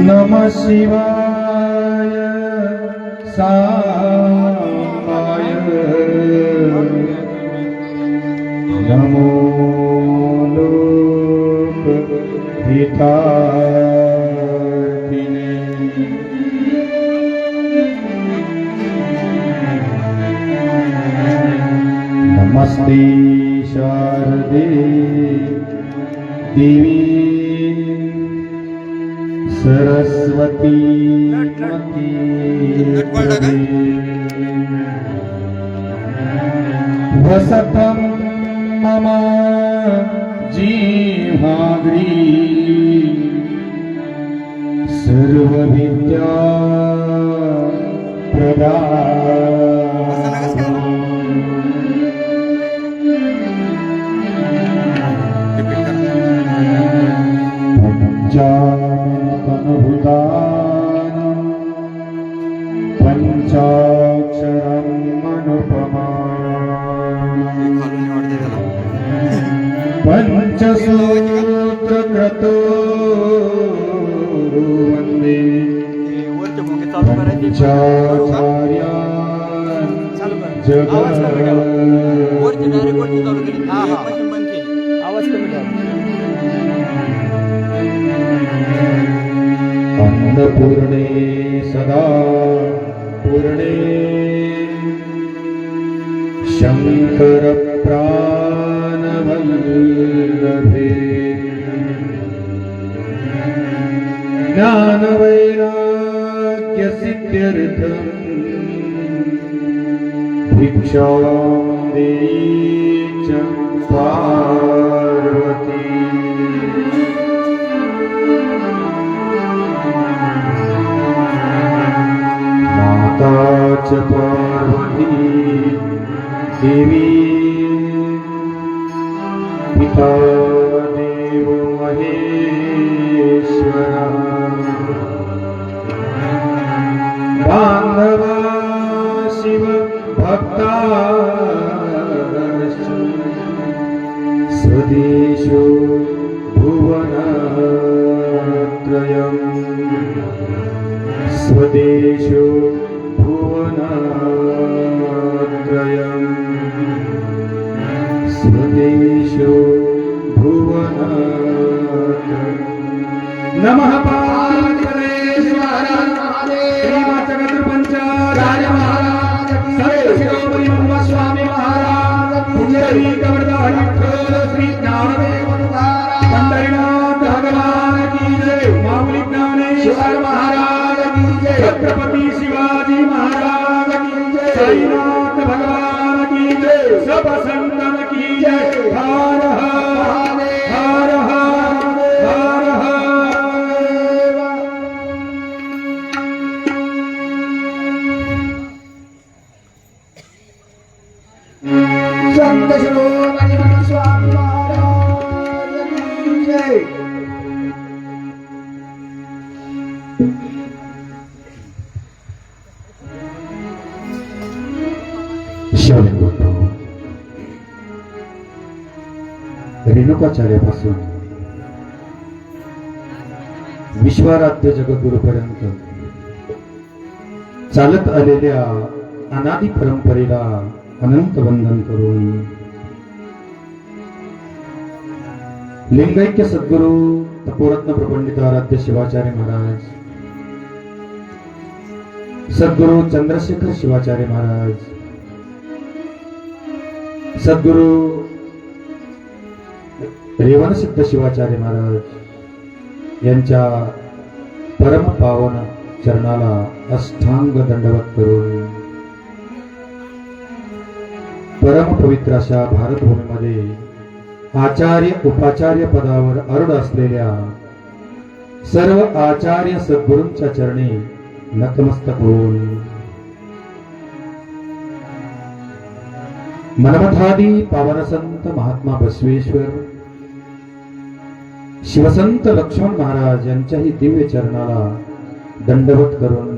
नमः शिवाय साम्बाय नमो लोकहितार्थिने नमस्ते शारदे देवी सरस्वती मती वसतं मम जीवाग्री सर्वविद्या प्रदा पंचाक्षरम् अनुपमा पंचसूत्रक्रतो वन्दे पंचाचार्यान् अन्नपूर्णे सदा पूर्णे शंकर प्राणवल्लभे ज्ञान वैराग्य सिद्ध्यर्थं भिक्षां देहि च पार्वती माता च पार्वती देवी पिता देवो महेश्वरा बांधवा शिव भक्ताश्च स्वदेशो भुवनत्रयम् स्वदेशो भुवनत्रयम् स्वदेशो भुवनत्रयम् नमः पार्वती महाराज श्रीमाता पंचाचार्य महाराज सर्वशिरोमणि स्वामी महाराज पुंडरी कवरदार श्री ज्ञानदेव पंढरीनाथ भगवान की जय माऊली ज्ञानेश्वर महाराज की जय छत्रपति शिवाजी महाराज की जय साईनाथ भगवान की जय सब संतन की जय हर हर हर हर हर संत शिरोमणि स्वामी महाराज की जय रेणुकाचार्यापासून विश्वाराध्य जगद्गुरूपर्यंत चालत आलेल्या अनादि परंपरेला अनंत वंदन करून लिंगैक्य सद्गुरू तपोरत्न प्रपंडित आराध्य शिवाचार्य महाराज, सद्गुरू चंद्रशेखर शिवाचार्य महाराज, सद्गुरू रेवणसिद्ध शिवाचार्य महाराज यांच्या परम पावन चरणाला अष्टांग दंडवत करून परम पवित्र अशा भारतभूमीमध्ये आचार्य उपाचार्य पदावर आरूढ असलेल्या सर्व आचार्य सद्गुरूंच्या चरणी नतमस्तक होऊन मनमठादी पावनसंत महात्मा बसवेश्वर शिवसंत लक्ष्मण महाराज यांच्याही दिव्य चरणाला दंडवत करून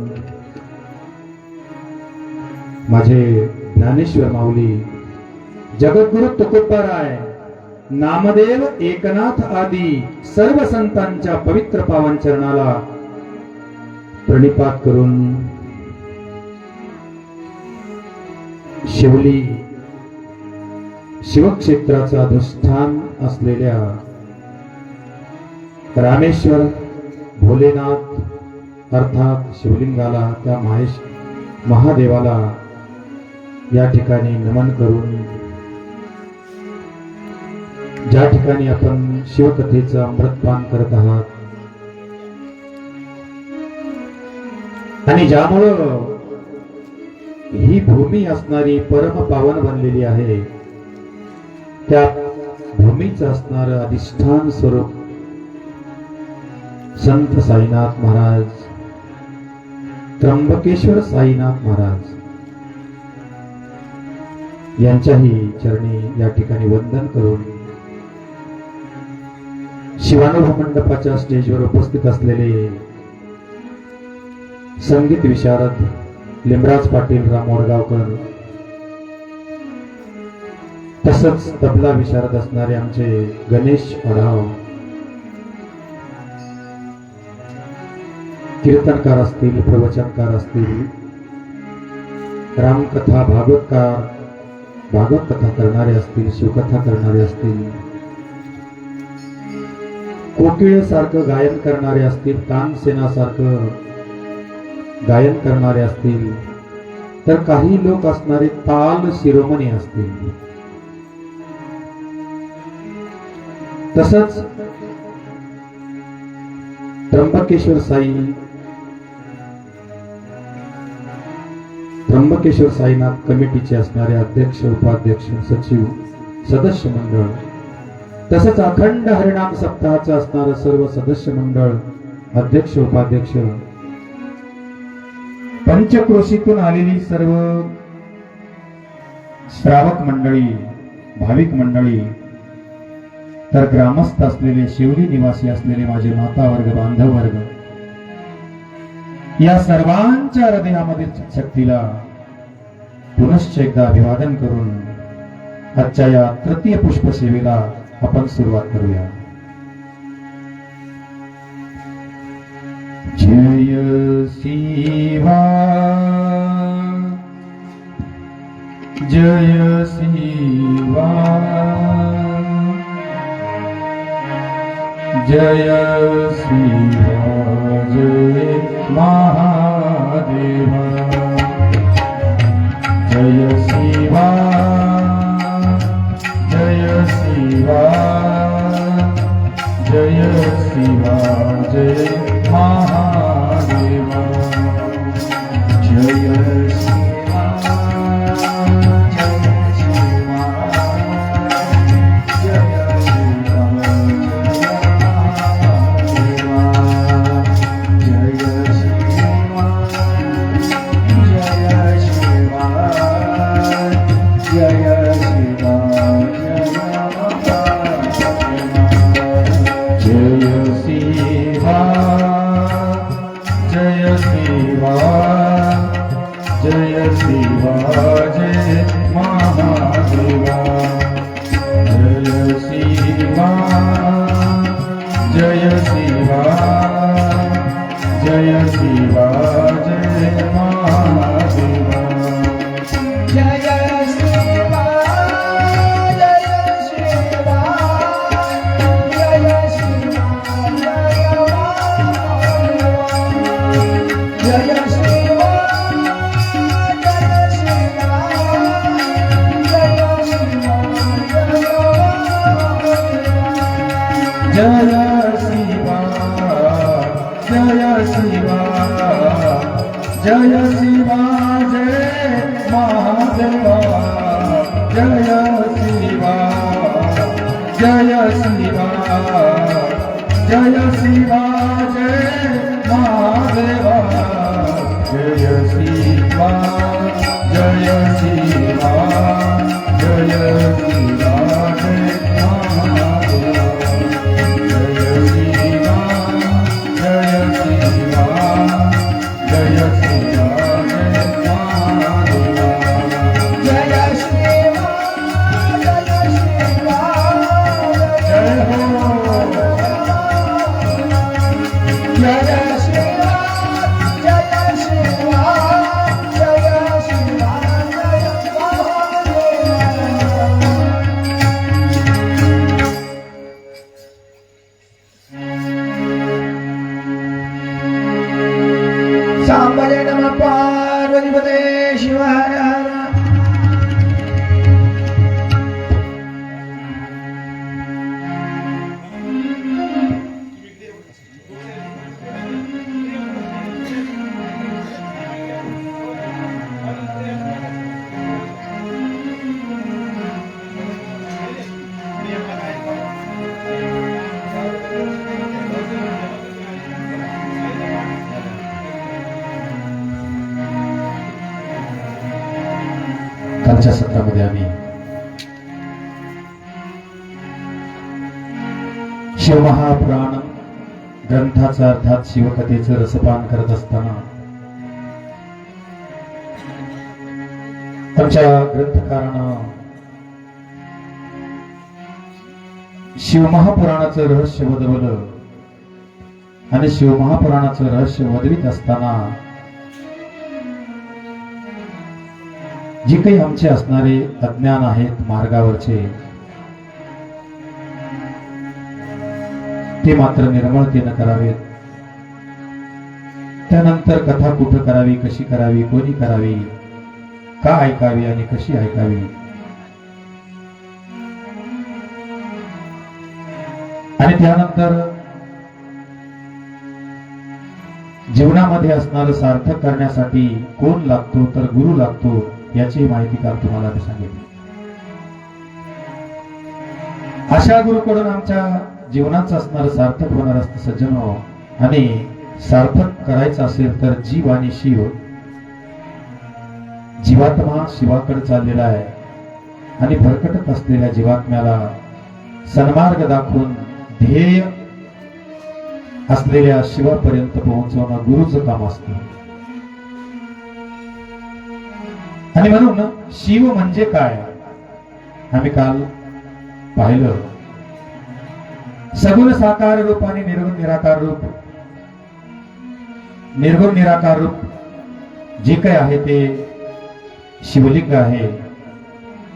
माझे ज्ञानेश्वर माऊली जगद्गुरु तुकोबाराय नामदेव एकनाथ आदी सर्व संतांच्या पवित्र पावन चरणाला प्रणिपात करून शिवली शिवक्षेत्राचं अधिष्ठान असलेल्या रामेश्वर भोलेनाथ अर्थात शिवलिंगाला, त्या महादेवाला या ठिकाणी नमन करून, ज्या ठिकाणी आपण शिवकथेचं अमृतपान करत आहात आणि ज्यामुळं ही भूमी असणारी परम पावन बनलेली आहे, त्या भूमीचं असणारं अधिष्ठान स्वरूप संत साईनाथ महाराज, त्र्यंबकेश्वर साईनाथ महाराज यांच्याही चरणी या ठिकाणी वंदन करून शिवानुभव मंडपाच्या स्टेजवर उपस्थित असलेले संगीत विशारद लिमराज पाटील राम वडगावकर, तसंच तबला विशारद असणारे आमचे गणेश अढाव, कीर्तनकार असतील, प्रवचनकार असतील, रामकथा भागवत कथा करणारे असतील, शिवकथा करणारे असतील, कोकिळ सारखं गायन करणारे असतील, तानसेना सारखं गायन करणारे असतील, तर काही लोक असणारे ताल शिरोमणी असतील, तसंच त्र्यंबकेश्वर साईनाथ कमिटीचे असणारे अध्यक्ष, उपाध्यक्ष, सचिव, सदस्य मंडळ, तसंच अखंड हरिनाम सप्ताहाचं असणारं सर्व सदस्य मंडळ, अध्यक्ष, उपाध्यक्ष, पंचक्रोशीतून आलेली सर्व श्रावक मंडळी, भाविक मंडळी, तर ग्रामस्थ असलेले, शिवली निवासी असलेले माझे माता वर्ग, बांधव वर्ग, या सर्वांच्या हृदयामध्ये शक्तीला पुनश्च एकदा अभिवादन करून आजच्या या तृतीय पुष्प सेवेला आपण सुरुवात करूया. जय शिवा, जय शिवा, जय शिवा, जय महादेवा, जय शिवा, जय शिवा, जय शिवा, जय महादेवा, जय शिवा, जय कालच्या सत्रामध्ये आम्ही शिवमहापुराण ग्रंथाचा अर्थात शिवकथेचं रसपान करत असताना आमच्या ग्रंथकारानं शिवमहापुराणाचं रहस्य वदवलं आणि शिवमहापुराणाचं रहस्य वदवित असताना जे काही आमचे असणारे अज्ञान आहेत मार्गावरचे ते मात्र निर्मळतेनं करावेत. त्यानंतर कथा कुठं करावी, कशी करावी, कोणी करावी, का ऐकावी आणि कशी ऐकावी, आणि त्यानंतर जीवनामध्ये असणारं सार्थक करण्यासाठी कोण लागतो तर गुरु लागतो याची माहिती काल तुम्हाला मी सांगितली. अशा गुरुकडून आमच्या जीवनाचं असणारं सार्थक होणार असतं सज्जनो. आणि सार्थक करायचं असेल तर जीव आणि शिव, जीवात्मा शिवाकडे चाललेला आहे आणि भरकटत असलेल्या जीवात्म्याला सन्मार्ग दाखवून ध्येय असलेल्या शिवापर्यंत पोहोचवणं गुरुचं काम असतं. आणि म्हणून शिव म्हणजे काय आम्ही काल पाहिलं. सगुण साकार रूप आणि निर्गुण निराकार रूप. निर्गुण निराकार रूप जे काही आहे ते शिवलिंग आहे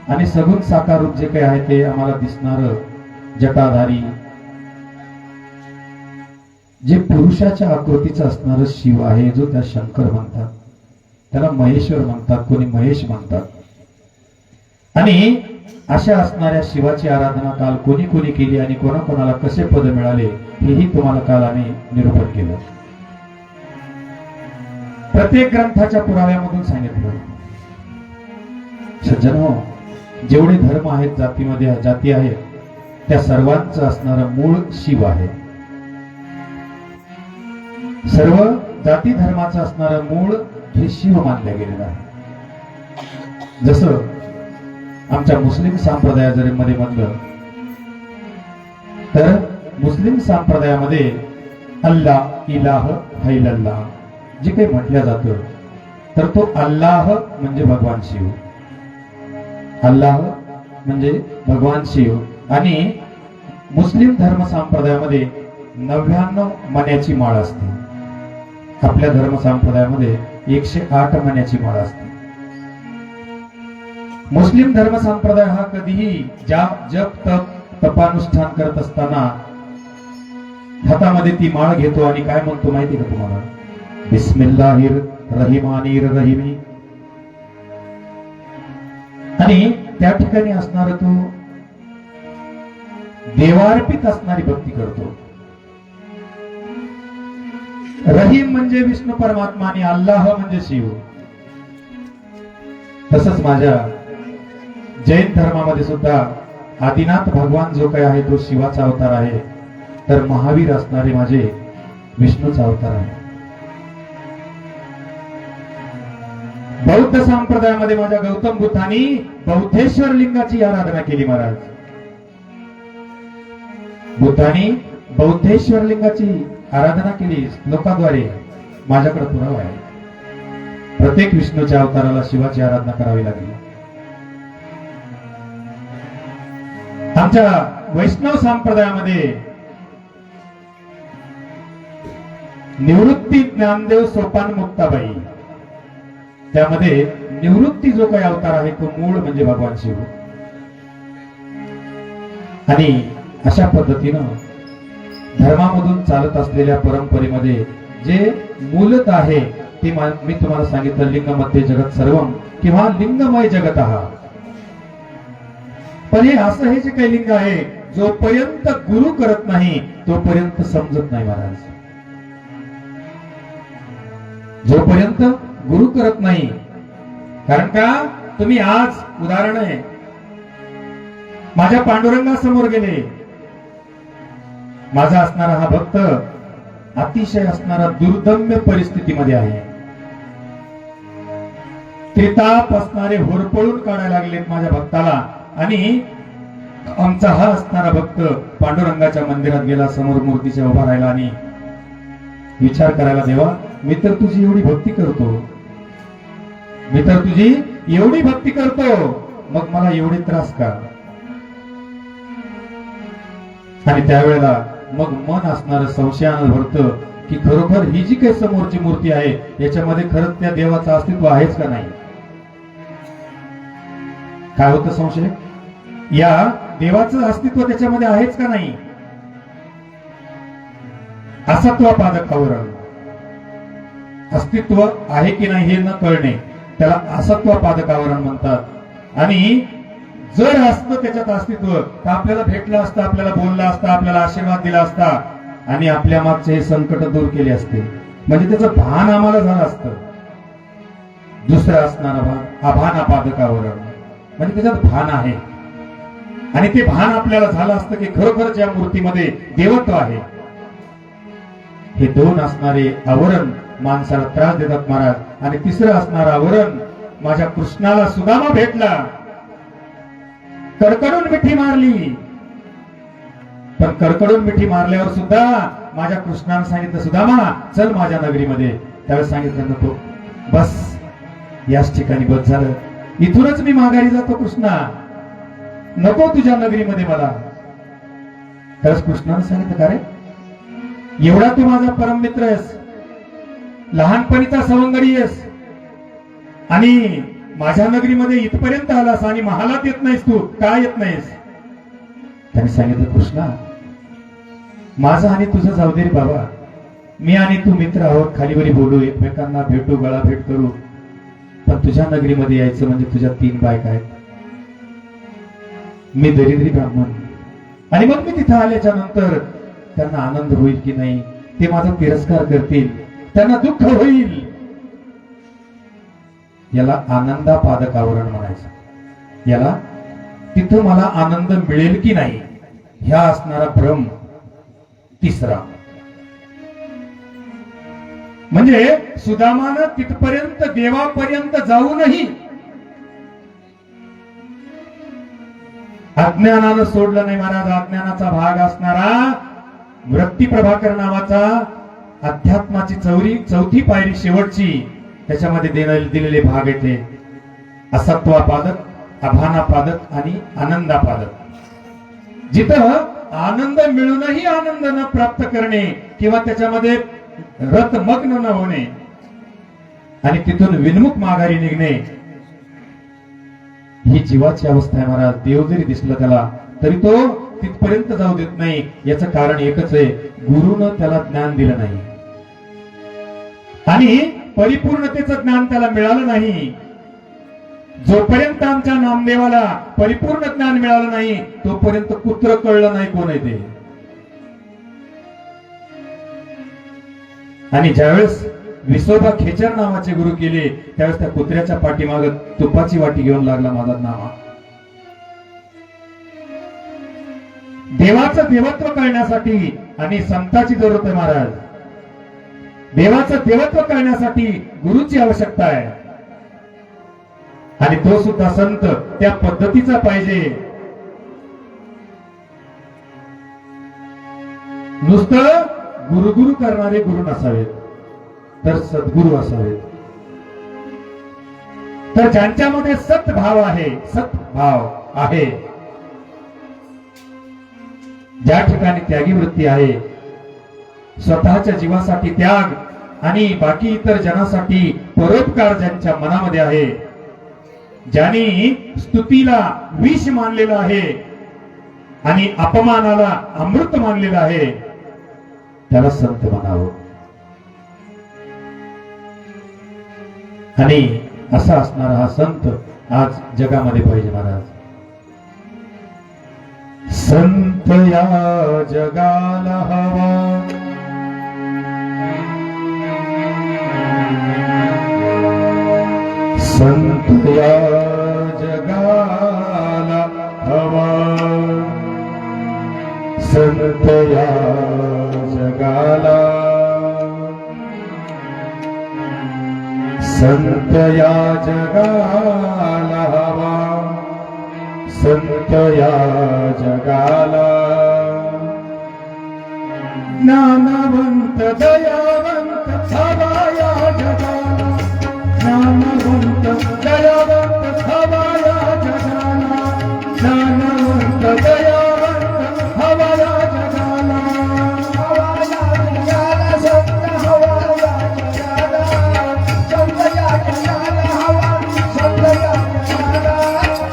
आणि सगुण साकार रूप जे काही आहे ते आम्हाला दिसणार जटाधारी जे पुरुषाच्या आकृतीचं असणारं शिव आहे, जो त्या शंकर म्हणतात, त्याला महेश्वर म्हणतात, कोणी महेश म्हणतात. आणि अशा असणाऱ्या शिवाची आराधना काल कोणी कोणी केली आणि कोणाकोणाला कसे पद मिळाले हेही तुम्हाला काल आम्ही निरूपण केलं. प्रत्येक ग्रंथाच्या पुराव्यामधून सांगितलं. सज्जनो, जेवढे धर्म आहेत, जातीमध्ये जाती आहेत, त्या सर्वांचं असणारं मूळ शिव आहे. सर्व जाती धर्माचं असणारं मूळ हे शिव मानलं गेलेलं आहे. जसं आमच्या मुस्लिम संप्रदायामध्ये म्हणलं तर मुस्लिम संप्रदायामध्ये अल्लाह, इलाह, हैलल्लाह जे काही म्हटलं जातं तर तो अल्लाह म्हणजे भगवान शिव. अल्लाह म्हणजे भगवान शिव. आणि मुस्लिम धर्म संप्रदायामध्ये 99 मण्याची माळ असते. आपल्या धर्म संप्रदायामध्ये 108 मण्याची माळ असते. मुस्लिम धर्म संप्रदाय हा कधीही जप तप तपानुष्ठान करत असताना हातामध्ये ती माळ घेतो आणि काय म्हणतो माहिती का तुम्हाला? बिस्मिल्लाहिर रहिमानिर रहिमी. आणि त्या ठिकाणी असणार तो देवार्पित असणारी भक्ती करतो. रहीम म्हणजे विष्णू परमात्मा आणि अल्लाह म्हणजे शिव. तसंच माझ्या जैन धर्मामध्ये सुद्धा आदिनाथ भगवान जो काही आहे तो शिवाचा अवतार आहे, तर महावीर असणारे माझे विष्णूचा अवतार आहे. बौद्ध संप्रदायामध्ये माझ्या गौतम बुद्धांनी बौद्धेश्वर लिंगाची आराधना केली. महाराज बुद्धांनी बौद्धेश्वर लिंगाची आराधना केली लोकांद्वारे. माझ्याकडे पुरावा आहे. प्रत्येक विष्णूच्या अवताराला शिवाची आराधना करावी लागली. आमच्या वैष्णव संप्रदायामध्ये निवृत्ती ज्ञानदेव सोपान मुक्ताबाई, त्यामध्ये निवृत्ती जो काही अवतार आहे तो मूळ म्हणजे भगवान शिव. आणि अशा पद्धतीनं धर्मामधून चालत असलेल्या परंपरेमध्ये जे मूलत आहे ते मी तुम्हाला सांगितलं. लिंगमध्ये जगत सर्वम किंवा लिंगमय जगत आहात. पण हे असं हे जे काही लिंग आहे, जोपर्यंत गुरु करत नाही तोपर्यंत समजत नाही महाराज. जोपर्यंत गुरु करत नाही. कारण का तुम्ही आज उदाहरण आहे, माझ्या पांडुरंगासमोर गेले, माझा असणारा हा भक्त अतिशय असणारा दुर्दम्य परिस्थितीमध्ये आहे. त्रिताप असणारे होरपळून काढायला लागलेत माझ्या भक्ताला. आणि आमचा हा असणारा भक्त पांडुरंगाच्या मंदिरात गेला, समोर मूर्तीच्या उभा राहिला आणि विचार करायला, देवा मी तर तुझी एवढी भक्ती करतो, मी तर तुझी एवढी भक्ती करतो, मग मला एवढे त्रास का? आणि त्यावेळेला मग मन असणारं संशयानं भरतं की खरोखर ही जी काही समोरची मूर्ती आहे याच्यामध्ये खरंच त्या देवाचं अस्तित्व आहेच का नाही. काय होतं संशय, या देवाचं अस्तित्व त्याच्यामध्ये आहेच का नाही. असत्वापादक आवरण, अस्तित्व आहे की नाही हे न कळणे त्याला असत्वापादक आवरण म्हणतात. आणि जर असतं त्याच्यात अस्तित्व तर आपल्याला भेटलं असतं, आपल्याला बोलला असता, आपल्याला आशीर्वाद दिला असता आणि आपल्या मागचे हे संकट दूर केले असते, म्हणजे त्याचं भान आम्हाला झालं असतं. दुसरं असणारा भान अभानापादक आवरण, म्हणजे त्याच्यात भान आहे आणि ते भान आपल्याला झालं असतं की खरोखरच या मूर्तीमध्ये देवत्व आहे. हे दोन असणारे आवरण माणसाला त्रास देतात महाराज. आणि तिसरं असणारं आवरण, माझ्या कृष्णाला सुदामा भेटला, कडकडून मिठी मारली, पण कडकडून मिठी मारल्यावर सुद्धा माझ्या कृष्णाने सांगितलं, सुदामा चल माझ्या नगरीमध्ये. त्यावेळेस सांगितलं नको, बस याच ठिकाणी बस झालं, इथूनच मी माघारी जातो कृष्णा, नको तुझ्या नगरीमध्ये मला. त्यावेळेस कृष्णाने सांगितलं, का रे एवढा तू माझा परम मित्र आहेस, लहानपणीचा सवंगडी आहेस आणि माझ्या नगरीमध्ये इथपर्यंत आलास आणि महालात येत नाहीस, तू काय येत नाहीस. त्याने सांगितलं, कृष्णा माझं आणि तुझं जाऊ दे रे बाबा, मी आणि तू मित्र आहोत, खालीवरी बोलू, एकमेकांना भेटू, गळा भेट करू, पण तुझ्या नगरीमध्ये यायचं म्हणजे तुझ्या 3 बायका आहेत, मी दरिद्री ब्राह्मण, आणि मग मी तिथं आल्याच्या नंतर त्यांना आनंद होईल की नाही, ते माझा तिरस्कार करतील, त्यांना दुःख होईल. याला आनंदापादक आवरण म्हणायचं. याला तिथं मला आनंद मिळेल की नाही ह्या असणारा भ्रम. तिसरा म्हणजे सुदामानं तिथपर्यंत देवापर्यंत जाऊनही अज्ञानानं सोडलं नाही महाराज. अज्ञानाचा भाग असणारा वृत्ती प्रभाकर नावाचा अध्यात्माची चौथी पायरी शेवटची, त्याच्यामध्ये दिलेले भाग येते असत्वापादक, अभानापादक आणि आनंदापादक. जिथं आनंद मिळूनही आनंद न प्राप्त करणे किंवा त्याच्यामध्ये रतमग्न न होणे आणि तिथून विनमुख माघारी निघणे, ही जीवाची अवस्था आहे महाराज. देव जरी दिसला त्याला तरी तो तिथपर्यंत जाऊ देत नाही. याचं कारण एकच आहे, गुरुनं त्याला ज्ञान दिलं नाही आणि परिपूर्णतेचं ज्ञान त्याला मिळालं नाही. जोपर्यंत आमच्या नामदेवाला परिपूर्ण ज्ञान मिळालं नाही तोपर्यंत कुत्र कळलं नाही कोण आहे ते. आणि ज्यावेळेस विसोबा खेचर नावाचे गुरु केले त्यावेळेस त्या कुत्र्याच्या पाठीमाग तुपाची वाटी घेऊन लागला माझा नामा. देवाचं देवत्व कळण्यासाठी आणि संताची जरूरत आहे महाराज. देवाचं देवत्व कळण्यासाठी गुरुची आवश्यकता आहे आणि तो सुद्धा संत त्या पद्धतीचा पाहिजे. नुसतं गुरु करणारे गुरु नसावेत तर सद्गुरु असावेत. तर ज्यांच्यामध्ये सद्भाव आहे, सद्भाव आहे, ज्या ठिकाणी त्यागी वृत्ती आहे, स्वतःच्या जीवासाठी त्याग आणि बाकी इतर जनासाठी परोपकार ज्यांच्या मनामध्ये आहे, ज्यांनी स्तुतीला विष मानलेलं आहे आणि अपमानाला अमृत मानलेलं आहे, त्याला संत म्हणावं. आणि असा असणारा हा संत आज जगामध्ये पाहिजे महाराज. संत या जगाला हवा, संत या जगाला हवा, संत या जगाला, संत या जगाला हवा, संत या जगाला, ज्ञानवंत दयावंत हवा या जगाला, ज्ञानवंत दयावंत हवा या जगाला, ज्ञानवंत दयावंत हवा या जगाला, हवा या जगाला, संत हवा या जगाला, संत या जगाला हवा, संत या जगाला,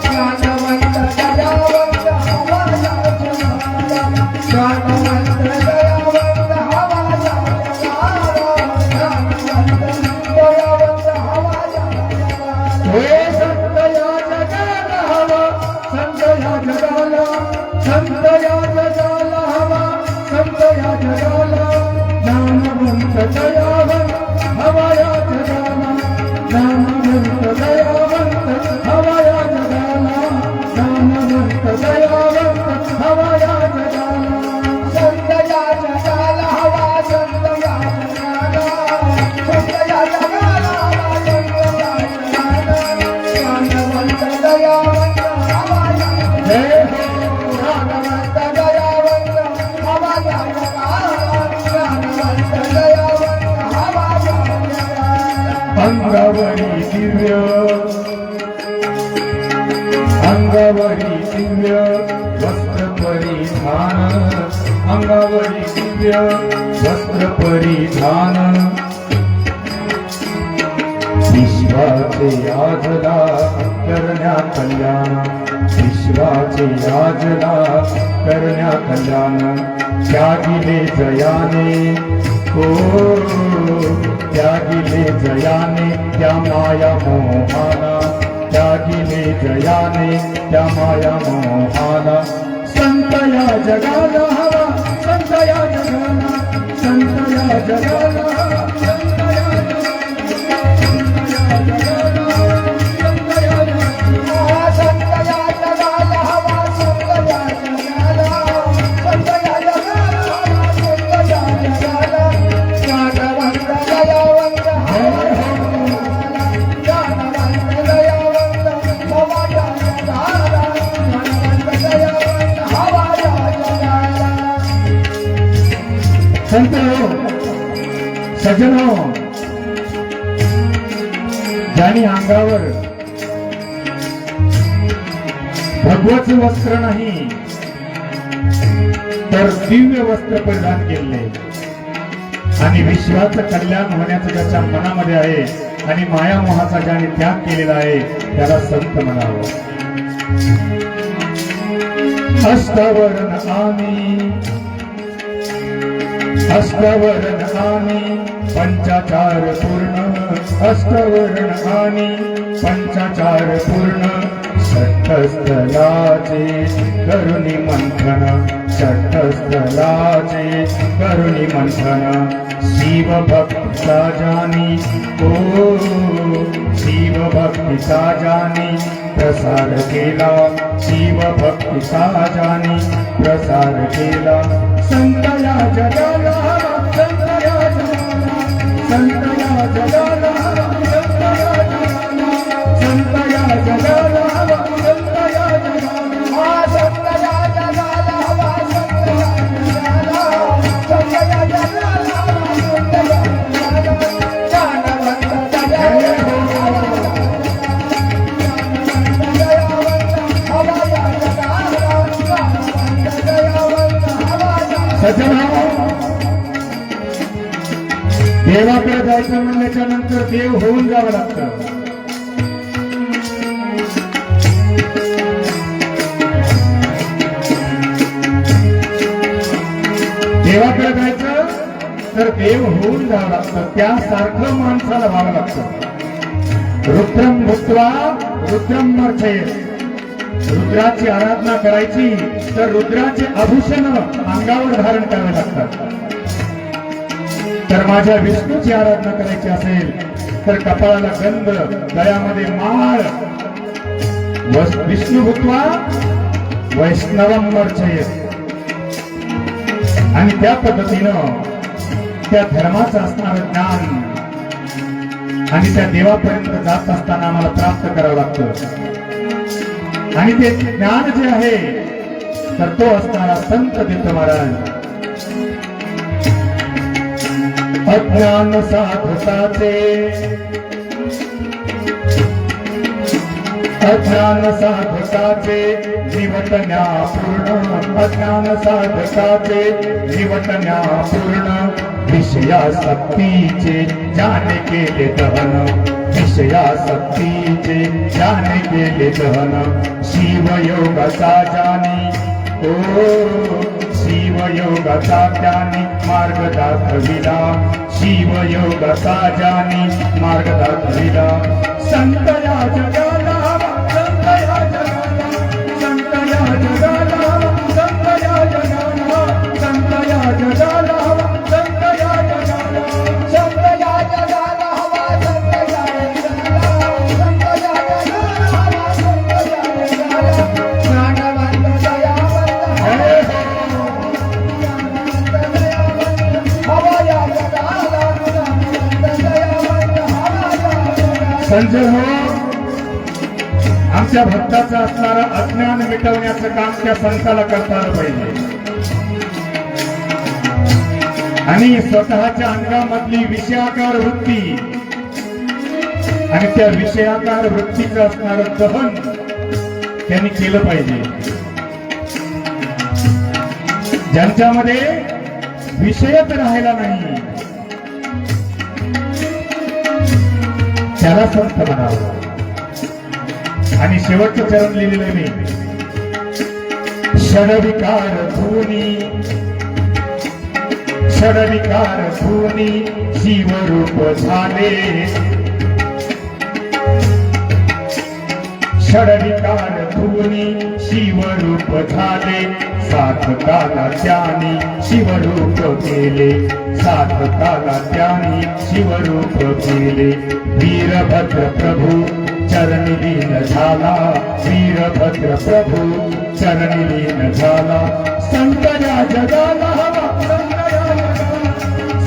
ज्ञानवंत दयावंत हवा या जगाला, ज्ञानवंत दयावंत हवा या जगाला, ज्ञानवंत दयावंत हवा या जगाला, हे संत या जगाला हवा, संत या जगाला, संत या जगाला हवा, संत या जगाला, ज्ञानवंत दयावंत हवा या जगाला, ज्ञानवंत दयावंत हवा या जगाला, ज्ञानवंत दयावंत हवा या जगाला, संत या जगाला हवा, संत या जगाला, संत या जगाला हवा, संत या जगाला, ज्ञानवंत दयावंत हवा या जगाला, ज्ञानवंत दयावंत हवा या जगाला, ज्ञानवंत दयावंत हवा या जगाला, अंगावरी दिव्य, अंगावरी दिव्य वस्त्र परिधान, अंगावरी दिव्य वस्त्र परिधान, विश्वाचे आजला करण्या कल्याण, विश्वाचे आजला करण्या कल्याण, त्यागिले जयाने, ओ त्यागिले जयाने त्या माया मोहाना, त्यागिले जयाने त्या माया मोहाना, संत या जगाला हवा, संत या जगाला, संत या जगाला हवा, संत या जगाला, संत या जगाला, संत या जगाला हवा, संत या जगाला, संत या जगाला हवा, संत या जगाला, ज्ञानवंत दयावंत हवा या जगाला, ज्ञानवंत दयावंत हवा या जगाला, ज्ञानवंत दयावंत हवा या जगाला. संत सज्जनो, ज्यांनी अंगावर भगवत वस्त्र नाही तर दिव्य वस्त्र परिधान केले आणि विश्वाचं कल्याण होण्याचं ज्याच्या मनामध्ये आहे आणि माया मोहाचा ज्याने त्याग केलेला आहे त्याला संत म्हणावं. अष्टवर्ण आणि अष्टवर्ण आणि पंचाचार पूर्ण, अष्टवर्ण आणि पंचाचार पूर्ण, षट्स्थलाचे करुणी मंथन, षट्स्थलाचे करुणी मंथन, शिवभक्तीचा जानी, ओ शिवभक्तीचा जानी प्रसार केला, शिवभक्तीचा जानी प्रसार केला, संत या जगाला हवा, संत या जगाला, संत या जगाला हवा, संत या जगाला, संत या जगाला हवा, संत या जगाला, संत या जगाला हवा, संत या जगाला, संत या जगाला हवा, संत या जगाला, ज्ञानवंत दयावंत हवा या जगाला, ज्ञानवंत दयावंत हवा या जगाला. देवाकडे जायचं म्हणल्याच्या नंतर देव होऊन जावं लागतं. देवाकडे जायचं तर देव होऊन जावं लागतं, त्यासारखं माणसाला व्हावं लागतं. रुद्रम भूत्वा रुद्रम अर्चयेत्, रुद्राची आराधना करायची तर रुद्राचे आभूषण अंगावर धारण करावे लागतात. तर माझ्या विष्णूची आराधना करायची असेल तर कपाळाला गंध, गळ्यामध्ये माळ, विष्णु भूत्वा वैष्णवम अर्चयेत्. आणि त्या पद्धतीनं त्या धर्माचं असणारं ज्ञान आणि त्या देवापर्यंत जात असताना आम्हाला प्राप्त करावं लागतं. आणि ते ज्ञान जे आहे तर तो असणारा संत देतो महाराज. अज्ञान साधकाचे अज्ञान साधकाचे निवटण्या पूर्ण अज्ञान साधकाचे निवटण्या पूर्ण विषयासक्तीचे ज्याने केले दहन विषयासक्तीचे ज्याने केले दहन शिवयोगाचा ज्ञानी ओ शिवयोगाचा ज्ञानी मार्ग दाखविला शिवयोगाचा ज्ञानी मार्ग दाखविला संत या जगाला संत या जगाला संत या जगाला संत या जगाला संत या जगाला संत या जगाला संत या जगाला हवा संत या जगाला संत या जगाला हवा संत या जगाला ज्ञानवंत दयावंत हवा या जगाला ज्ञानवंत दयावंत हवा या जगाला. संजय हो, आमच्या भक्ताचं असणारं अज्ञान मिटवण्याचं काम त्या संताला करता आलं पाहिजे. आणि स्वतःच्या अंगामधली विषयाकार वृत्ती आणि त्या विषयाकार वृत्तीचं असणारं दहन त्यांनी केलं पाहिजे. ज्यांच्यामध्ये विषयच राहिला नाही त्याला संत म्हणावं. आणि शेवटचं चरण लिहिलेलं आहे मी. षडविकार धुनी षडविकार धुनी शिवरूप झाले षडविकार धुनी शिवरूप झाले साधकाला त्यानी शिवरूप केले साधकाला त्यानी शिवरूप केले. वीरभद्र प्रभू चरणी लीन झाला वीरभद्र प्रभू चरणी लीन झाला. संत या जगाला हवा संत या जगाला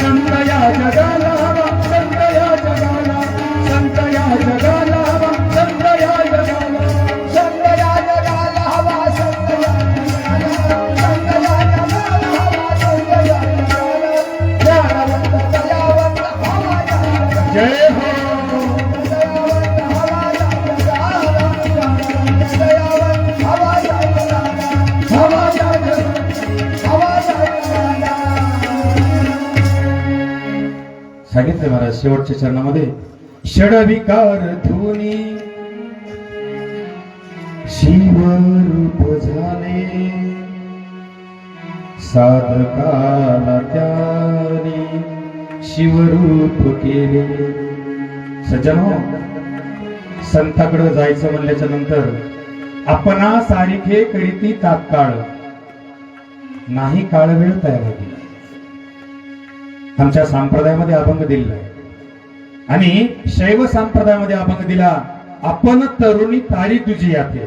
संत या जगाला हवा संत या जगाला संत या जगाला हवा संत या जगाला संत या जगाला हवा संत या जगाला संत या जगाला हवा संत या जगाला ज्ञानवंत दयावंत हवा या जगाला. जय हो. सांगितलं महाराज शेवटच्या चरणामध्ये. षडविकार धुनी शिवरूप झाले साधकाला त्याने शिवरूप केले. सज्जनो, संताकडे जायचं म्हणल्याच्या नंतर आपणा सारिखे करीती तात्काळ नाही काळ वेळ तयार होती. आमच्या संप्रदायामध्ये अभंग दिलेला आहे आणि शैव संप्रदायामध्ये अभंग दिला. आपण तरुणी तारी तुझी याते.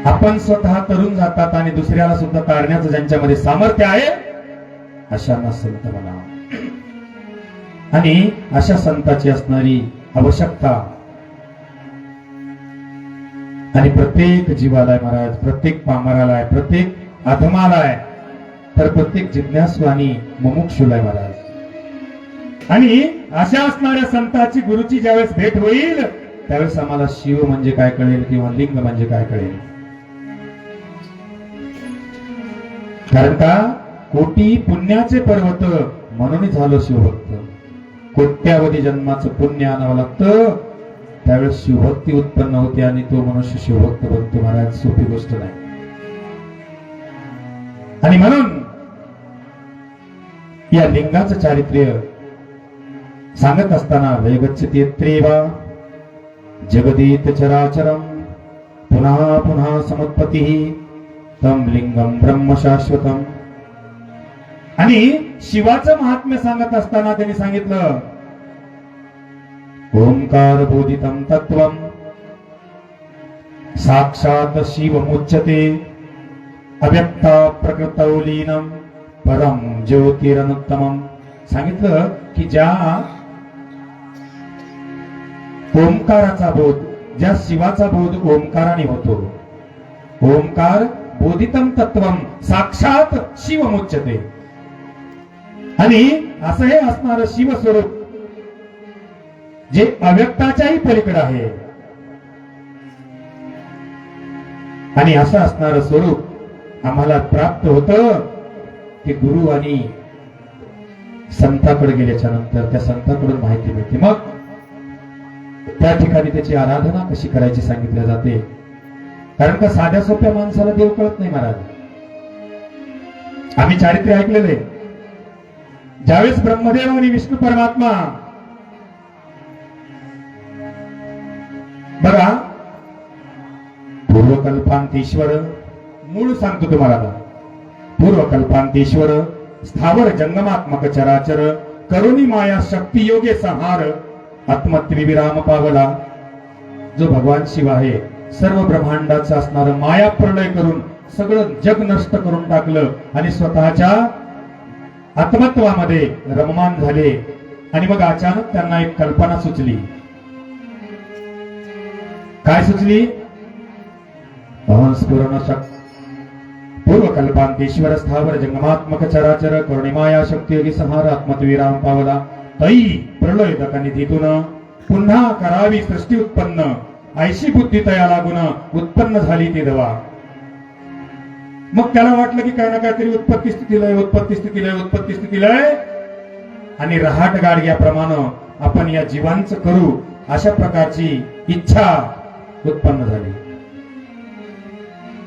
आपण स्वतः तरुण जातात आणि दुसऱ्याला सुद्धा तारण्याचं ज्यांच्यामध्ये सामर्थ्य आहे अशांना संत म्हणावं. आणि अशा संताची असणारी आवश्यकता आणि प्रत्येक जीवाला आहे महाराज, प्रत्येक पामराला आहे, प्रत्येक अधमाला आहे, तर प्रत्येक जिज्ञासू आणि मुमुक्षुला आहे महाराज. आणि अशा असणाऱ्या संताची गुरुची ज्यावेळेस भेट होईल त्यावेळेस आम्हाला शिव म्हणजे काय कळेल किंवा लिंग म्हणजे काय कळेल. कारण का कोटी पुण्याचे पर्वत म्हणून झालो शिवभक्त. कोट्यावधी जन्माचं पुण्य आणावं लागतं त्यावेळेस शिवभक्ती उत्पन्न होते आणि तो मनुष्य शिवभक्त बनतो महाराज. सोपी गोष्ट नाही. आणि म्हणून या लिंगाचं चारित्र्य सांगत असताना वैगच्छत्येत्रेवा जगदीत चराचरम पुनः पुनः समुत्पत्ती तम लिंगम ब्रह्म शाश्वतम. आणि शिवाचं महात्म्य सांगत असताना त्यांनी सांगितलं ओंकार बोधितम तत्वम साक्षात शिवमुच्यते अव्यक्ता प्रकृतौ लीनम परम ज्योतिरनुत्तमम. सांगितलं की ज्या ओंकाराचा बोध, ज्या शिवाचा बोध ओंकाराने होतो, ओंकार बोधितम तत्वम साक्षात शिवमुच्यते, आणि असं हे असणारं शिवस्वरूप जे अव्यक्ताच्याही पलीकडे आहे, आणि असं असणारं स्वरूप आम्हाला प्राप्त होतं की गुरु आणि संताकडे गेल्याच्या नंतर त्या संताकडून माहिती मिळते. मग त्या ठिकाणी त्याची आराधना कशी करायची सांगितल्या जाते. कारण का साध्या सोप्या माणसाला देव कळत नाही महाराज. आम्ही चारित्र्य ऐकलेले. ज्यावेळेस ब्रह्मदेव आणि विष्णू परमात्मा, बघा, पूर्वकल्पांतीश्वर, मूळ सांगतो तुम्हाला आता. पूर्वकल्पांतीश्वर स्थावर जंगमात्मक चराचर करुणी माया शक्ती योगे संहार आत्मत्रिविराम पावला. जो भगवान शिव आहे, सर्व ब्रह्मांडाचं असणारं माया प्रलय करून सगळं जग नष्ट करून टाकलं आणि स्वतःच्या आत्मत्वामध्ये रममान झाले. आणि मग अचानक त्यांना एक कल्पना सुचली. काय सुचली? स्फुरण पूर्वकल्पांतीश्वर स्थावर जंगमात्मक चराचर करुणिमाया शक्ती संहार आत्मत्विराम पावला. तै प्रलय निधीतून पुन्हा करावी सृष्टी उत्पन्न, ऐशी बुद्धी तया लागून उत्पन्न झाली ती दवा. मग त्याला वाटलं की काय ना काहीतरी उत्पत्ती स्थितीलय, उत्पत्ती स्थितीलय, उत्पत्ती स्थितीलय, आणि रहाट गाडग्याप्रमाणे आपण या जीवांचं करू, अशा प्रकारची इच्छा उत्पन्न झाली.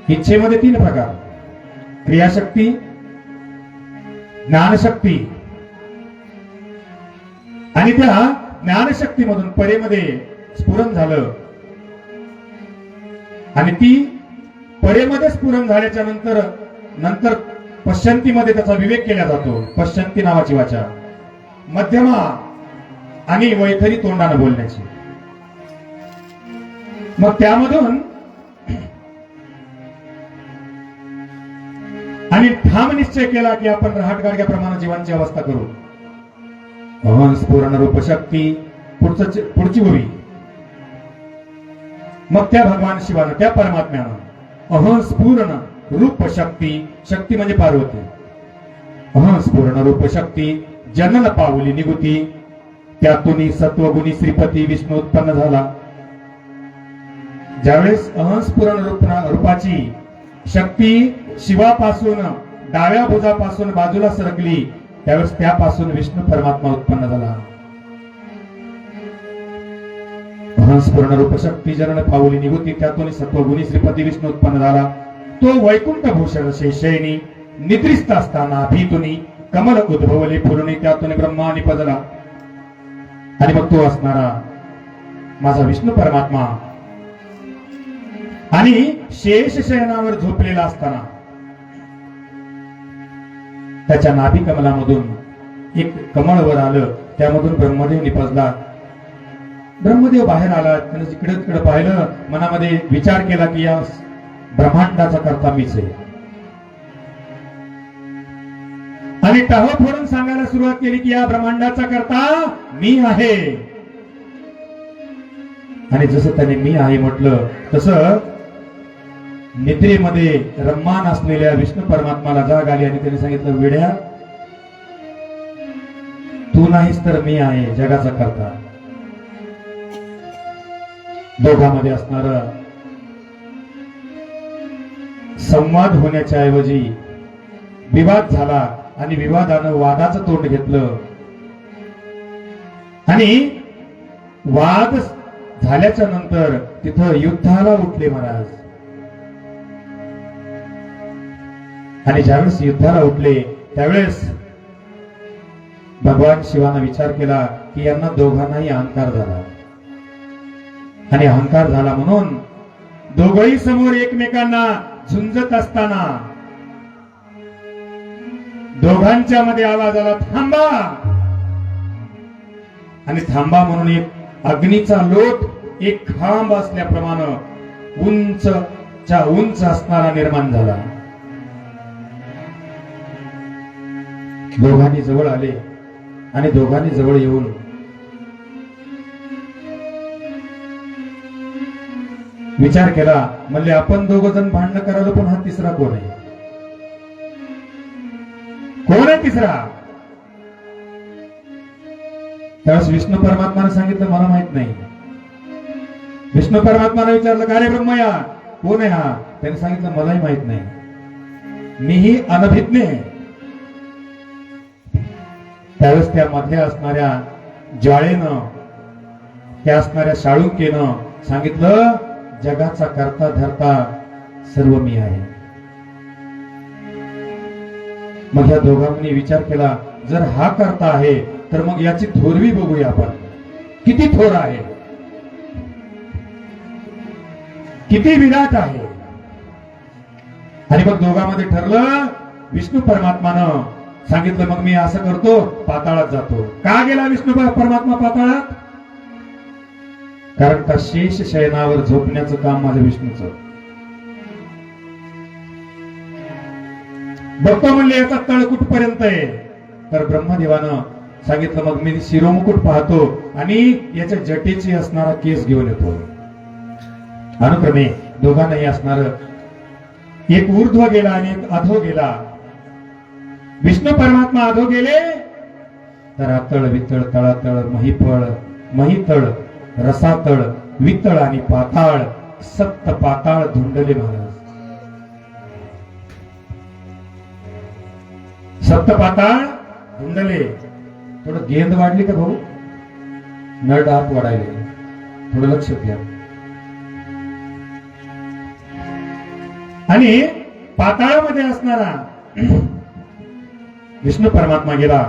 इच्छेमध्ये 3 प्रकार: क्रियाशक्ती, ज्ञानशक्ती, आणि त्या ज्ञानशक्तीमधून परेमध्ये स्फुरण झालं. आणि ती परेमध्ये स्फुरण झाल्याच्या नंतर पश्चंतीमध्ये त्याचा विवेक केला जातो. पश्चंती नावाची वाचा, मध्यमा आणि वैखरी तोंडाने बोलण्याची. मग त्यामधून आणि ठाम निश्चय केला की आपण रहाट गाडग्याप्रमाणे जीवांची अवस्था करू. स्फुरण रूप शक्ती पुढची उभी. मग त्या भगवान शिवानं, त्या परमात्म्यानं स्फुरण रूप शक्ती, शक्ती म्हणजे पार्वती, स्फुरण रूप शक्ती जनन पावली निगुती, त्यातून सत्वगुणी श्रीपती विष्णू उत्पन्न झाला. ज्यावेळेस स्फुरण रूपाची शक्ती शिवापासून डाव्या भुजापासून बाजूला सरकली, त्यावेळेस त्यापासून विष्णू परमात्मा उत्पन्न झाला. स्फुरण रूप शक्ती जनन पावली निगुती, त्यातून सत्वगुणी श्रीपती विष्णू उत्पन्न झाला. तो वैकुंठ भूषण शेषयनी निद्रिस्त असताना भीतुनी कमल उद्भवली फुलुनी, त्यातून ब्रह्मा निपजला. आणि मग तो असणारा माझा विष्णू परमात्मा आणि शेष शयनावर झोपलेला असताना त्याच्या नाभी कमलामधून एक कमळ वर आलं, त्यामधून ब्रह्मदेव निपजला. ब्रह्मदेव बाहेर आला, त्याने जिकडे तिकडे पाहिलं, मनामध्ये विचार केला की या ब्रह्मांडाचा कर्ता मीच आहे. आणि टह फोडून सांगायला सुरुवात केली की या ब्रह्मांडाचा कर्ता मी आहे. आणि जसं त्याने मी आहे म्हटलं, तसं निद्रेमध्ये रम्मान असलेल्या विष्णू परमात्माला जाग आली आणि त्याने सांगितलं, वेड्या, तू नाहीस तर मी आहे जगाचा कर्ता. दोघांमध्ये असणार संवाद होण्याच्या ऐवजी विवाद झाला आणि विवादानं वादाचं तोंड घेतलं. आणि वाद झाल्याच्या नंतर तिथं युद्धाला उठले महाराज. आणि ज्यावेळेस युद्धाला उठले त्यावेळेस भगवान शिवानं विचार केला की यांना दोघांनाही अहंकार झाला. आणि अहंकार झाला म्हणून दोघही समोर एकमेकांना झुंजत असताना दोघांच्या मध्ये आवाज आला, थांबा. आणि थांबा म्हणून एक अग्नीचा लोट एक खांब असल्याप्रमाणे उंचच्या उंच असणारा निर्माण झाला. दोघांनी जवळ आले आणि दोघांनी जवळ येऊन विचार केला. म्हणले आपण दोघ जण भांडण करायला, पण हा तिसरा कोण आहे? कोण आहे तिसरा? त्यावेळेस विष्णू परमात्माने सांगितलं मला माहित नाही. विष्णू परमात्माने विचारलं का रे ब्रह्मया कोण आहे हा? त्याने सांगितलं मलाही माहित नाही, मीही अनभिज्ञ आहे. त्यावेळेस त्या मधल्या असणाऱ्या ज्वाळेनं, त्या असणाऱ्या शाळुंकेनं सांगितलं जगाचा करता धरता सर्व मी आहे. मग या दोघांनी विचार केला जर हा करता आहे तर मग याची थोरवी बघूया आपण, किती थोर आहे, किती विराट आहे. आणि मग दोघांमध्ये ठरलं. विष्णू परमात्मानं सांगितलं मग मी असं करतो, पाताळात जातो. का गेला विष्णू परमात्मा पाताळात? कारण का शेष शयनावर झोपण्याचं काम माझ्या विष्णूचं. बघतो म्हणले याचा तळ कुठपर्यंत आहे. तर ब्रह्मदेवानं सांगितलं मग मी शिरोमुकुट पाहतो आणि याच्या जटेची असणारा केस घेऊन येतो. अनुक्रमे दोघांनाही असणार एक ऊर्ध्व गेला आणि एक अधो गेला. विष्णू परमात्मा अधो गेले तर अतळ वितळ तळातळ महिफळ महितळ रसातळ वितळ आणि पाताळ सप्त पाताळ धुंडले महाराज. सप्त पाताळ धुंडले. थोडं गेंद वाढली का भाऊ? नळ आत वाढायले, थोडं लक्ष द्या. आणि पाताळामध्ये असणारा विष्णू परमात्मा गेला.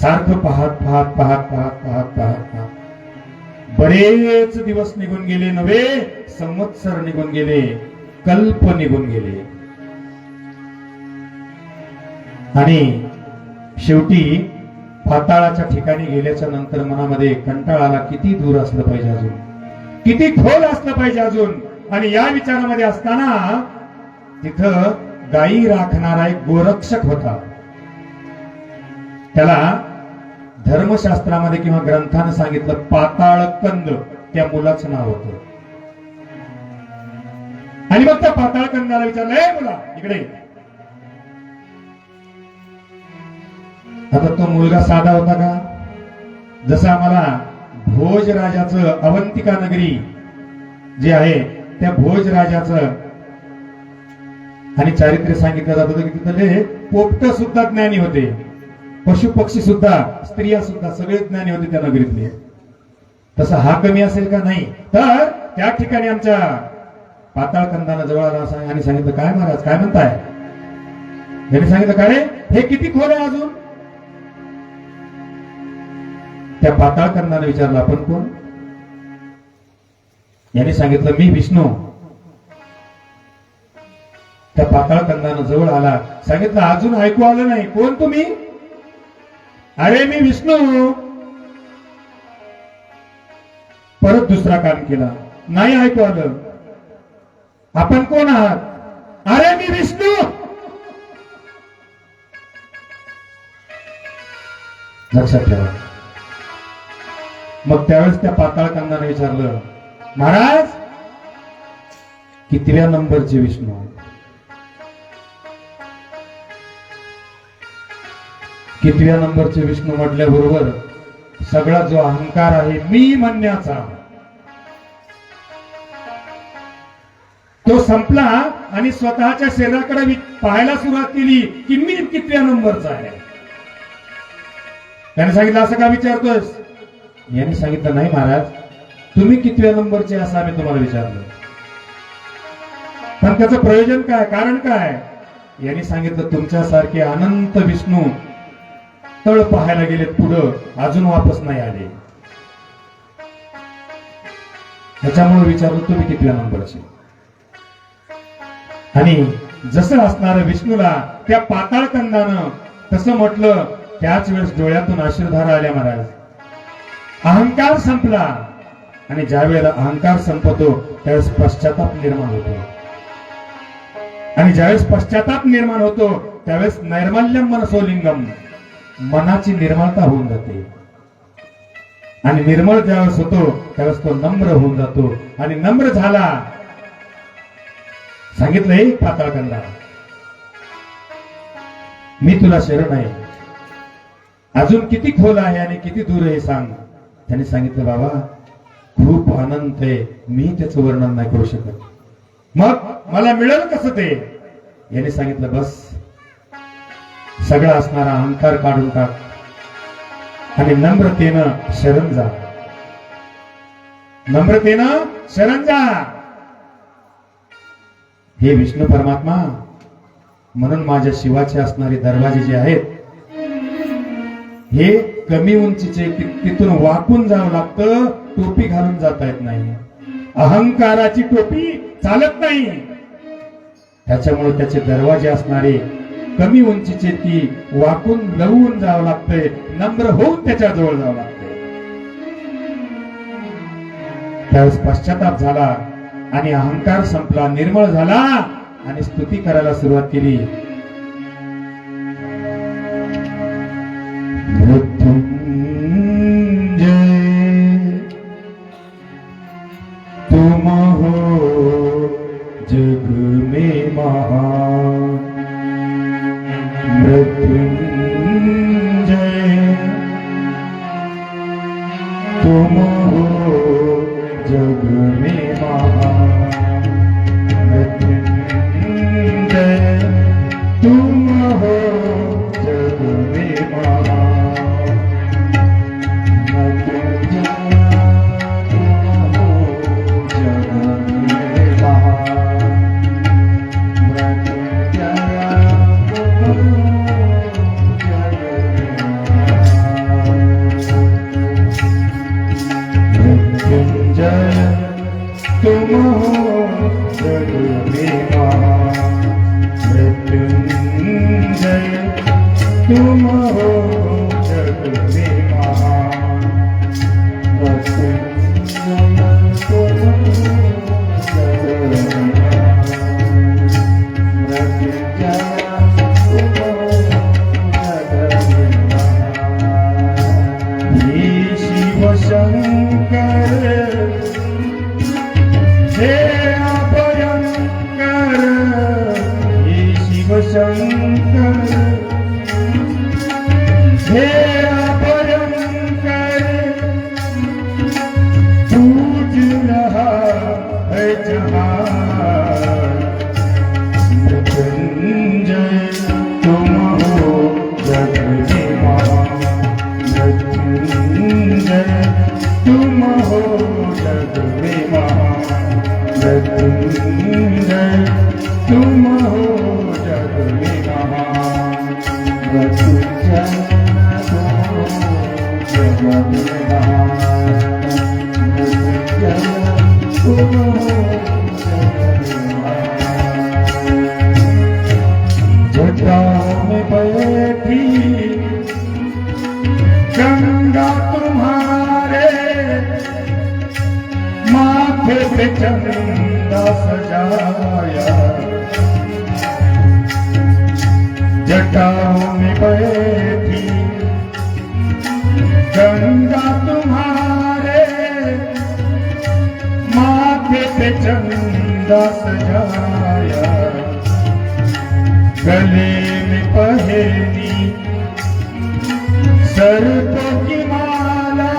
सारखं पाहत पाहत पाहत पाहत पाहत पाहत पाहत बरेच दिवस निघून गेले, नव्हे संवत्सर निघून गेले, कल्प निघून गेले. आणि शेवटी पाताळाच्या ठिकाणी गेल्याच्या नंतर मनामध्ये कंटाळा आला, किती दूर असलं पाहिजे अजून, किती खोल असलं पाहिजे अजून. आणि या विचारामध्ये असताना तिथं गायी राखणारा एक गोरक्षक होता. त्याला धर्मशास्त्रामध्ये किंवा ग्रंथानं सांगितलं पाताळ कंद, त्या मुलाचं नाव होतं. आणि मग त्या पाताळ कंदाला विचारलं ए मुला इकडे. आता तो मुलगा साधा होता का? जसं आम्हाला भोजराजाचं अवंतिका नगरी जे आहे त्या भोजराजाचं आणि चारित्र्य सांगितलं जात होतं की तिथले पोपट सुद्धा ज्ञानी होते, पशु पक्षी सुद्धा, स्त्रिया सुद्धा सगळे ज्ञानी होते त्या नगरीतले. तसं हा कमी असेल का? नाही. तर त्या ठिकाणी आमच्या पाताळ कंदानं जवळ आला आणि सांगितलं काय महाराज काय म्हणताय? त्यांनी सांगितलं का रे हे किती खोल आहे अजून? त्या पाताळ कंदानं विचारलं आपण कोण? यांनी सांगितलं मी विष्णू. त्या पाताळ कंदानं जवळ आला, सांगितलं अजून ऐकू आलं नाही, कोण तुम्ही? अरे मी विष्णू. परत दुसरा कान केला, नाही ऐकू आलं. आपण कोण आहात? अरे मी विष्णू. लक्षात ठेवा. मग त्यावेळेस त्या पाताळ कंदाने विचारलं महाराज कितव्या नंबरचे विष्णू? कितव्या नंबरचे विष्णू म्हटल्याबरोबर सगळा जो अहंकार आहे मी म्हणण्याचा तो संपला आणि स्वतःच्या शरीराकडे पाहायला सुरुवात केली की मी कितव्या नंबरचा आहे. त्याने सांगितलं असं का विचारतोस? यांनी सांगितलं नाही महाराज तुम्ही कितव्या नंबरचे असं आम्ही तुम्हाला विचारलं, पण त्याचं प्रयोजन काय, कारण काय? यांनी सांगितलं तुमच्यासारखे अनंत विष्णू तळ पाहायला गेलेत पुढं, अजून वापस नाही आले. त्याच्यामुळे विचारलं तुम्ही कितव्या नंबरचे. आणि जसं असणारं विष्णूला त्या पाताळ कंदानं तसं म्हटलं, त्याच वेळेस डोळ्यातून अश्रुधारा आल्या महाराज. अहंकार संपला आणि ज्या वेळेला अहंकार संपतो त्यावेळेस पश्चाताप निर्माण होतो. आणि ज्यावेळेस पश्चाताप निर्माण होतो त्यावेळेस नैर्मल्यम मनसोलिंगम, मनाची निर्मळता होऊन जाते आणि निर्मळ ज्यावेळेस होतो त्यावेळेस तो नम्र होऊन जातो आणि नम्र झाला सांगितलंय पाताळगंगा मी तुला शरण आहे अजून किती खोल आहे आणि किती दूर आहे सांग त्याने सांगितलं बाबा खूप अनंत आहे मी त्याचं वर्णन नाही करू शकत मग मला मिळेल कसं ते याने सांगितलं बस सगळा असणारा अहंकार काढून टाक आणि नम्रतेनं शरण जा नम्रतेनं शरण जा हे विष्णू परमात्मा म्हणून माझ्या शिवाचे असणारे दरवाजे जे आहेत हे कमी उंचीचे तिथून वाकून जावं लागतं टोपी घालून जाता येत नाही अहंकाराची टोपी चालत नाही त्याच्यामुळे त्याचे दरवाजे असणारे कमी उंचीचे ती वाकून लवून जावं लागतंय नम्र होऊन त्याच्या जवळ जावं लागतंय त्यावेळेस पश्चाताप झाला आणि अहंकार संपला निर्मळ झाला आणि स्तुती करायला सुरुवात केली मृत्युंजय तुम हो जग में महान मृत्युंजय तुम हो जग में महान मृत्युंजय तुम हो जग में महान तुम हो जग में महान मृत्युंजय तुम हो जग में महान शिव शंकर हे अभयंकर हे शिव शंकर हे अभयंकर पूज रहा है जहान मृत्युंजय तुम हो जग में महान मृत्युंजय तुम हो जग में महान मृत्युंजय तुम हो जग में महान मृत्युंजय तुम हो जग में महान मृत्युंजय तुम हो जग में महान जटाओं में बैठी गंगा तुम्हारे माथे पे चंदा सजाया जटाओं में बैठी गंगा तुम्हारे माथे पे चंदा सजाया गले में पहनी सर्पों की माला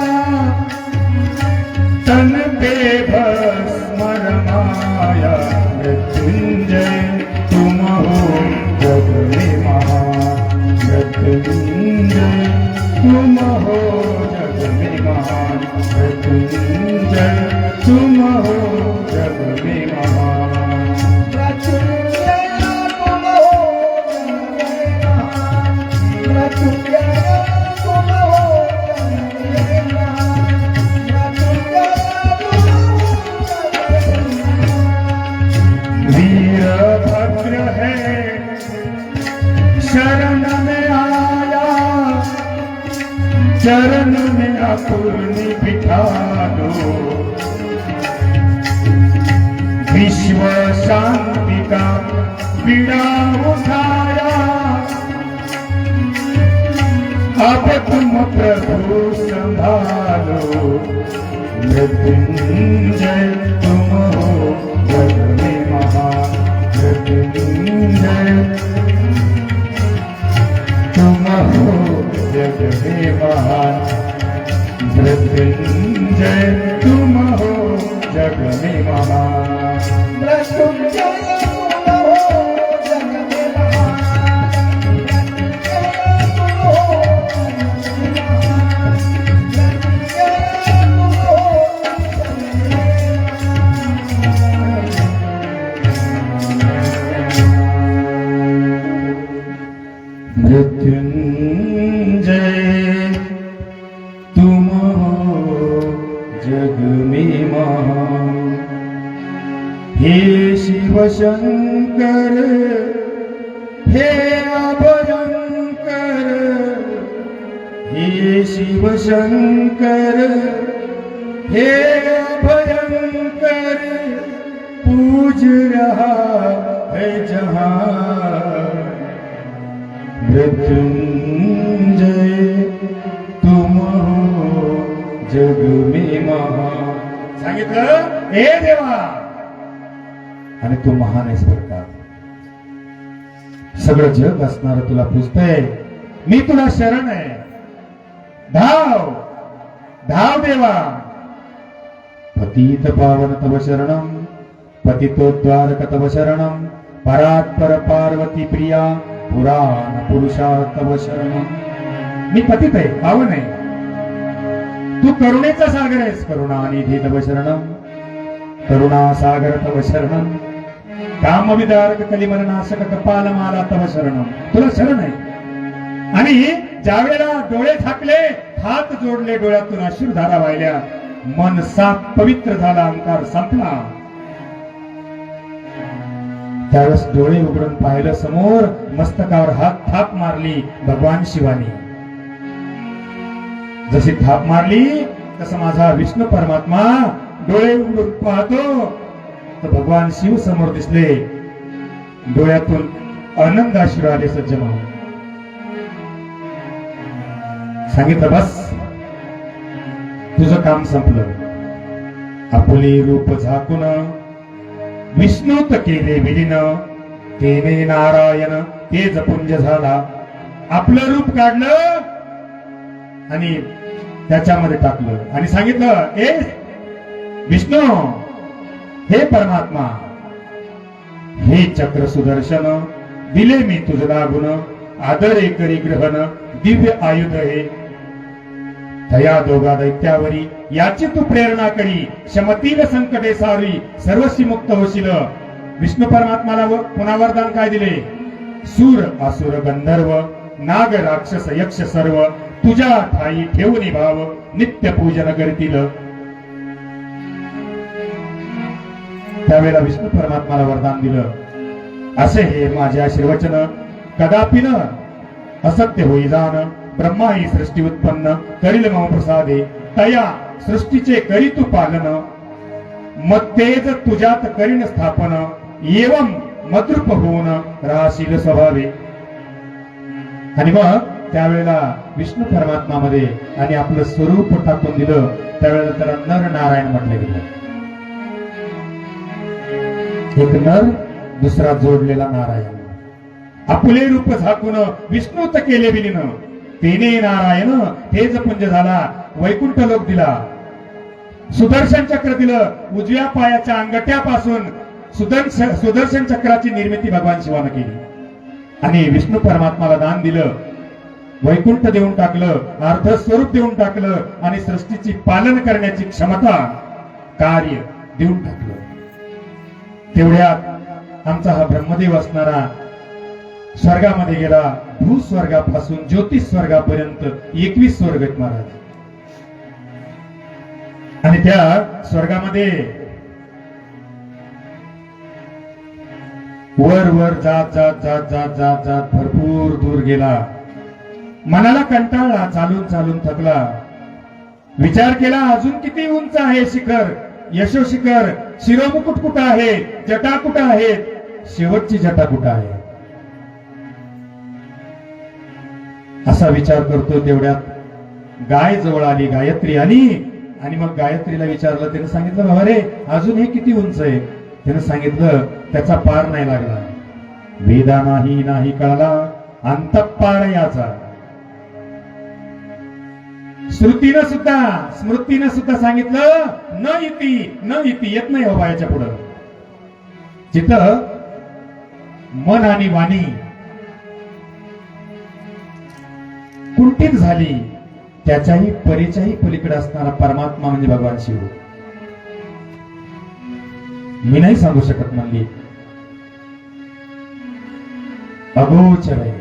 तन पे भस्म रमाया मृत्युंजय तुम हो जग में महान मृत्युंजय तुम हो जग में महान मृत्युंजय तुम हो जग में महान मृत्युंजय तुम हो जग में महान मृत्युंजय वीरभद्र है शरण में आया चरण में अपनी बिठा दो विश्व शांति का बीड़ा उठाया अब तुम प्रभु संभालो, मृत्युंजय तुम हो जग में महान, मृत्युंजय तुम हो जग में महान, मृत्युंजय तुम हो जग में महान, मृत्युंजय तुम हो जग में महान, मृत्युंजय तुम हो जग में महान, हे शिव शंकर हे अभयंकर, हे शिव शंकर हे अभयंकर, पूज रहा है जहां, मृत्युंजय तुम हो जग में महान. सांगितलं हे देवा, आणि तू महान आहेस बरं का. सगळं जग असणार तुला पूजतंय, मी तुला शरण आहे. धाव धाव देवा. पतित पावन तव शरणम, पतितोद्वारक तव शरणम, परात्पर पार्वती प्रिया पुराण पुरुषा तव शरणम. मी पतित आहे, पावन आहे. तू करुणेचा सागर आहेस, करुणानिधी तव शरणम, करुणा सागर तव शरणम, काम विदारक कलिमलनाशक कपाल माला तव शरणम. तुला शरण आहे. आणि ज्यावेळेला डोळे झाकले, हात जोडले, डोळ्यातून अश्रुधारा वाहिल्या, मन साफ पवित्र झाला, अंकार संपला. त्यावेळेस डोळे उघडून पाहिलं, समोर मस्तकावर हात थाप मारली भगवान शिवानी. जशी थाप मारली तसं माझा विष्णू परमात्मा डोळे उघडून पाहतो तर भगवान शिव समोर दिसले. डोळ्यातून आनंद अश्रू आले सज्जन. सांगितलं बस तुझं काम संपलं. आपुले रूप झाकून विष्णूत केले विलीन, केले नारायण तेज पुंज झाला. आपलं रूप काढलं आणि त्याच्यामध्ये टाकलं आणि सांगितलं, ए विष्णू, हे परमात्मा, हे चक्र सुदर्शन दिले मी तुझं लागून, आदरे करी ग्रहण दिव्य आयुध हे. तया दोघा दैत्यावरी याची तू प्रेरणा करी, शमतील संकटे सारी सर्वस्वी मुक्त होशील. विष्णू परमात्माला पुन्हा वरदान काय दिले? सूर असुर गंधर्व नाग राक्षस यक्ष सर्व तुझ्या ठाई ठेवून भाव नित्य पूजन करतील. त्यावेळेला विष्णू परमात्माला वरदान दिलं, असे हे माझे आशीर्वचन कदापि न असत्य होई जाण. ब्रह्मा ही सृष्टी उत्पन्न करील मम प्रसादे, तया सृष्टीचे करी तू पालन. मग तेज तुझ्यात करीन स्थापन, एवं मद्रूप होऊन राहशील स्वभावे. आणि मग त्यावेळेला विष्णू परमात्मामध्ये आणि आपलं स्वरूप टाकून दिलं. त्यावेळेला त्याला नर नारायण म्हटलं गेलं. एक नर, दुसरा जोडलेला नारायण. आपुले रूप झाकून विष्णूत केले विलीन, तेने नारायण तेज पुंज झाला. वैकुंठ लोक दिला. सुदर्शन चक्र दिलं. उजव्या पायाच्या अंगठ्यापासून सुदर्शन चक्राची निर्मिती भगवान शिवानं केली. आणि विष्णू परमात्माला दान दिलं. वैकुंठ देऊन टाकलं, अर्ध स्वरूप देऊन टाकलं आणि सृष्टीची पालन करण्याची क्षमता कार्य देऊन टाकलं. तेवढ्यात आमचा हा ब्रह्मदेव असणारा स्वर्गामध्ये गेला. भूस्वर्गापासून ज्योतिष स्वर्गापर्यंत 21 स्वर्ग आहेत महाराज. आणि त्या स्वर्गामध्ये वर वर जात जात जात जात जात जात भरपूर दूर गेला. मनाला कंटाळला, चालून चालून थकला. विचार केला, अजून किती उंच आहे शिखर, यशो शिखर. शिरोमुकुट कुठं आहे, जटा कुठं आहेत, शेवटची जटा कुठं आहे. असा विचार करतो तेवढ्यात गाय जवळ आली, गायत्री आली. आणि मग गायत्रीला विचारलं, त्यानं सांगितलं बाबा रे अजून हे किती उंच आहे? त्यानं सांगितलं त्याचा पार नाही लागला. वेदा नाही कळला अंतपार याचा. स्मृतीनं सुद्धा सांगितलं न इति येत नाही बाबा याच्या पुढं. जिथं मन आणि वाणी कुंठित झाली त्याच्याही परीच्याही पलीकडे असणारा परमात्मा म्हणजे भगवान शिव. मी नाही सांगू शकत म्हणली, अगोचर आहे.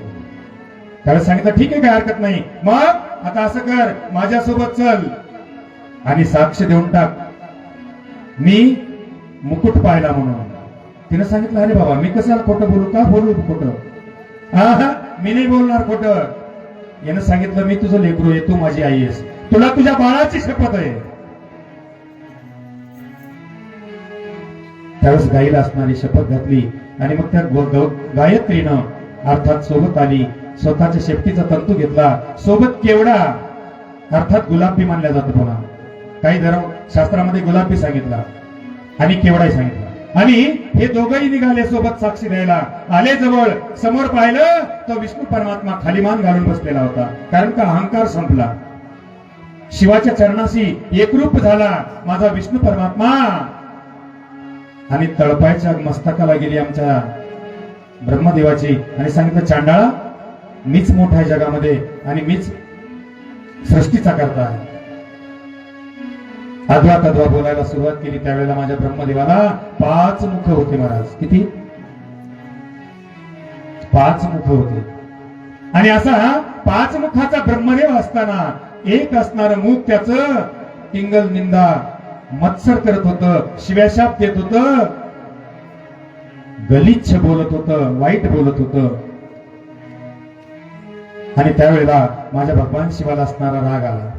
त्याला सांगितलं ठीक आहे काय हरकत नाही, मग आता असं कर माझ्यासोबत चल आणि साक्ष देऊन टाक मी मुकुट पाहिला म्हणून. तिने सांगितलं अरे बाबा मी कशाला खोटं बोलू, का बोलू खोटं? हा मी नाही बोलणार खोटं. यानं सांगितलं मी तुझं लेकरू आहे, तू माझी आई आहेस, तुला तुझ्या बाळाची शपथ आहे. त्यावेळेस गाईला असणारी शपथ घातली आणि मग त्या गायत्रीनं अर्थात सोबत आली, स्वतःच्या शेपटीचा तंतू घेतला, सोबत केवडा अर्थात गुलाबी मानल्या जातो. पुन्हा काही धर्म शास्त्रामध्ये गुलाबी सांगितला आणि केवडाही सांगितला. आणि हे दोघंही निघाले सोबत साक्षी द्यायला. आले जवळ, समोर पाहिलं तर विष्णू परमात्मा खाली मान घालून बसलेला होता, कारण का अहंकार संपला. शिवाच्या चरणाशी एकरूप झाला माझा विष्णू परमात्मा. आणि तळपायच्या मस्तकाला गेली आमच्या ब्रह्मदेवाची आणि सांगितलं चांडाळा मीच मोठा आहे जगामध्ये आणि मीच सृष्टीचा करता आहे. अद्वा तद्वा बोलायला सुरुवात केली. त्यावेळेला माझ्या ब्रह्मदेवाला 5 मुख होते महाराज. किती? 5 मुख होते. आणि असा 5 मुखाचा ब्रह्मदेव असताना एक असणार मुख त्याचं टिंगल निंदा मत्सर करत होतं, शिव्याशाप देत होतं, गलिच्छ बोलत होतं, वाईट बोलत होतं. आणि त्यावेळेला माझ्या भगवान शिवाला असणारा राग आला.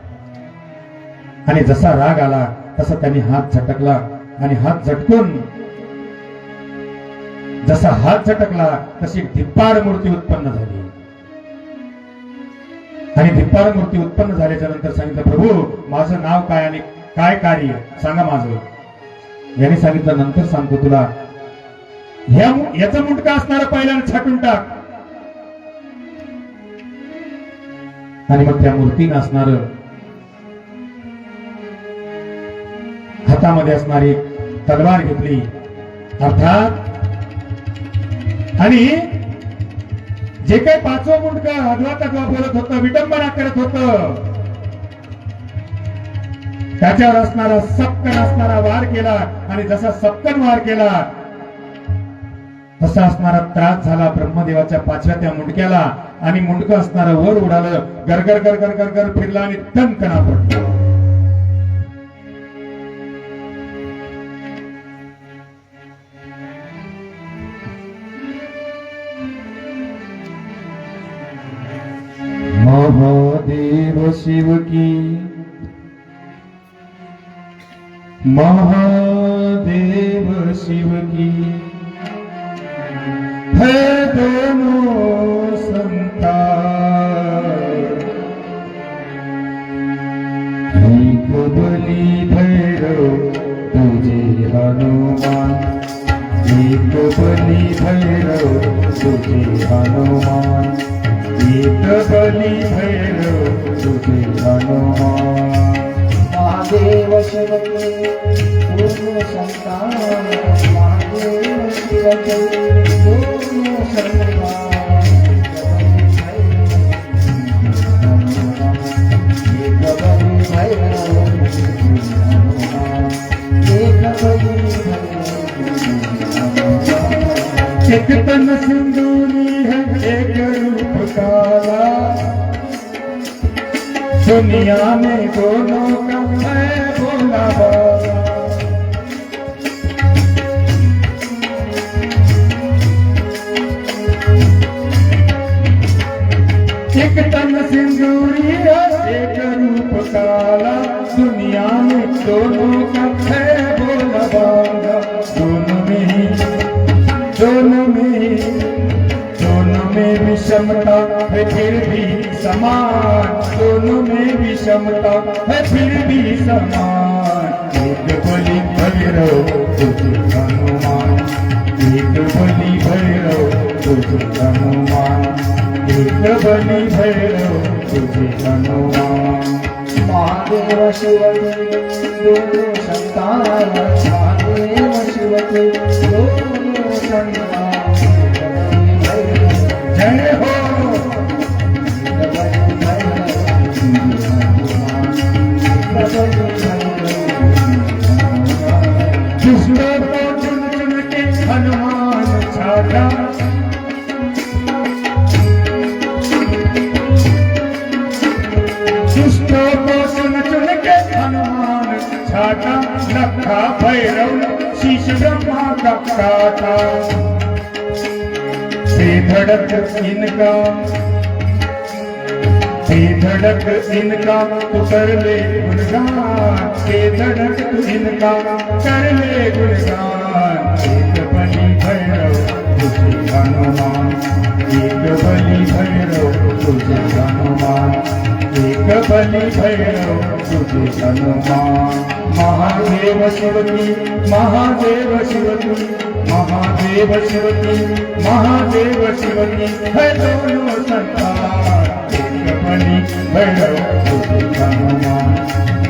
आणि जसा राग आला तसा त्यांनी हात झटकला आणि हात झटकून जसा हात झटकला तशी धिप्पाड मूर्ती उत्पन्न झाली. आणि धिप्पाड मूर्ती उत्पन्न झाल्याच्या नंतर सांगितलं प्रभू माझं नाव काय आणि काय कार्य सांगा माझं. याने सांगितलं नंतर सांगतो तुला. याचा मुंडका असणारा पहिल्यानं छाटून टाक. आणि मग त्या मूर्तीनं असणार हातामध्ये असणारी तलवार घेतली अर्थात. आणि जे काही 5वं मुंडकं अद्वा तद्वा बोलत होतं, विडंबना करत होतं, त्याच्यावर असणारा सपकन असणारा वार केला. आणि जसा सपकन वार केला तसा असणारा त्रास झाला ब्रह्मदेवाच्या 5व्या त्या मुंडक्याला. आणि मुंडकं असणारं वर उडालं, गरगर गरगर गरगर फिरला आणि टंकना पडला. महादेव शिव की, महादेव शिव की, है दोनों संतान. एक बली भैरव तुझे हनुमान, एक बली भैरव तुझे हनुमान, एक बली भैरव तुझे हनुमान. महादेव शिव के पूर्ण संतान, महादेव शिव के पूर्ण संतान. एक बली भैरव एक बली भैरव. एक तन सिंदूरी है एक रूप काला, दुनिया में दोनों का है भोला बाबा. एक तन सिंदूरी है एक रूप काला, दुनिया में दोनों का है भोला बाबा. दोनों में विषमता है फिर भी समान, दोनों में विषमता है फिर भी समान। एक बलि भैरव तुझे हनुमान, एक बलि भैरव तुझे हनुमान, एक बलि भैरव तुझे हनुमान। महादेव शिवते दोनों संतान, महादेव शिवते दोनों संतान। जय हो दुष्टों को चुन चुन के हनुमान छाटा, दुष्टों को चुन चुन के हनुमान छाटा, लखा भैरव शीश ब्रह्मा का काटा। बेधड़क इनका, बेधड़क इनका तू कर ले गुणगान, बेधड़क तू इनका कर ले गुणगान। एक बलि भैरव तुझे हनुमान, एक बलि भैरव तुझे हनुमान, एक बलि भैरव तुझे हनुमान। महादेव शिवती, महादेव शिवती, महादेव शिवती, महादेव शिवती है दोनों संतान। एक बलि भैरव तुझे हनुमान,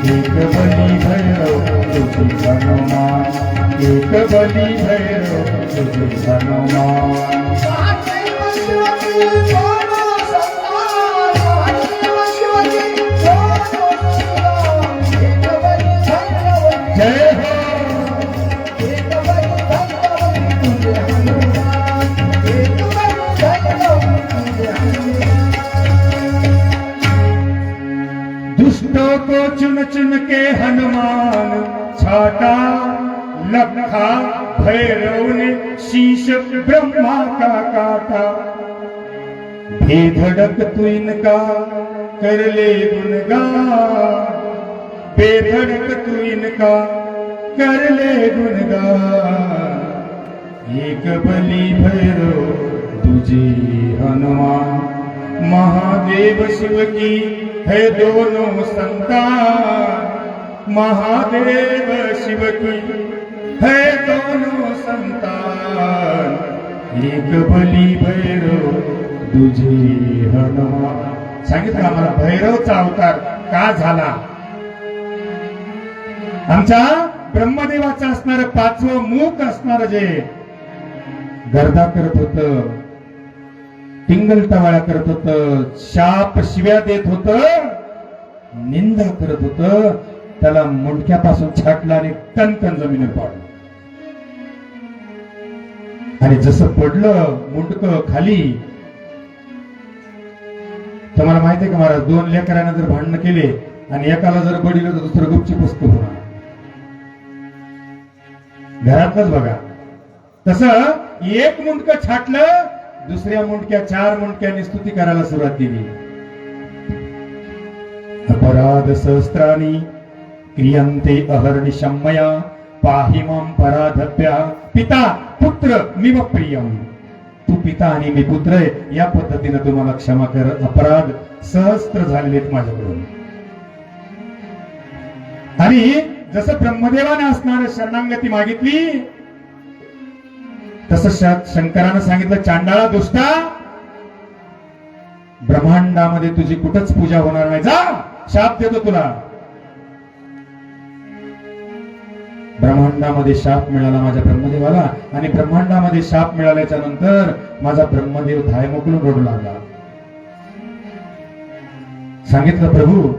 एक बलि भैरव तुझे हनुमान, एक बलि भैरव तुझे हनुमान। महादेव शिवते दोनों संतान, महादेव शिवते दोनों संतान। एक बलि भैरव जय हो एक बलि भैरव तुझे हनुमान, एक बलि भैरव तुझे हनुमान। दुष्टों को चुन चुन के हनुमान छाटा, लखा भैरव ने शीश ब्रह्मा का काटा। बेधड़क तू इनका कर ले गुणगान, बेधड़क तू इनका कर ले गुणगान। एक बलि भैरव तुझे हनुमान, महादेव शिव की है दोनों संतान। महादेव शिव की है दोनों संतान। एक बलि भैरव तुझे हनुमान। सांगितलं आम्हाला भैरवचा अवतार का झाला? आमच्या ब्रह्मदेवाचं असणारं पाचवं मुख असणारं जे गर्दा करत होत, टिंगल करत होत, शाप शिव्या देत होत, निंदा करत होत, त्याला मुंडक्यापासून छाटलं आणि टनटन जमिनीवर पाडलं. आणि जसं पडलं मुंडक खाली, तुम्हाला माहितीये का महाराज, दोन लेकरांना जर भांडण केले आणि एकाला जर बडिलं तर दुसरं गुपचूप असतो होणार. घरातच बघा, तसं एक मुंडक छाटलं, दुसऱ्या मुंडक्या चार मुंडक्यांनी स्तुती करायला सुरुवात केली. अपराध सहस्त्राणी क्रियन्ते अहर्निशम्मया, पाहि मां पराधप्या पिता पुत्र मिव प्रियम. तू पिता आणि मी पुत्र आहे, या पद्धतीने तुम्हाला क्षमा कर. अपराध सहस्त्र झालेले आहेत माझ्याकडून. आणि जसं ब्रह्मदेवाने असणारं शरणागती मागितली, तसं शंकरानं सांगितलं, चांडाळा दुष्टा, ब्रह्मांडामध्ये तुझी कुठंच पूजा होणार नाही, जा, शाप देतो तुला. ब्रह्मांडामध्ये शाप मिळाला माझ्या ब्रह्मदेवाला, आणि ब्रह्मांडामध्ये शाप मिळाल्याच्या नंतर माझा ब्रह्मदेव धाय मोकळून रडू लागला. सांगितलं, प्रभू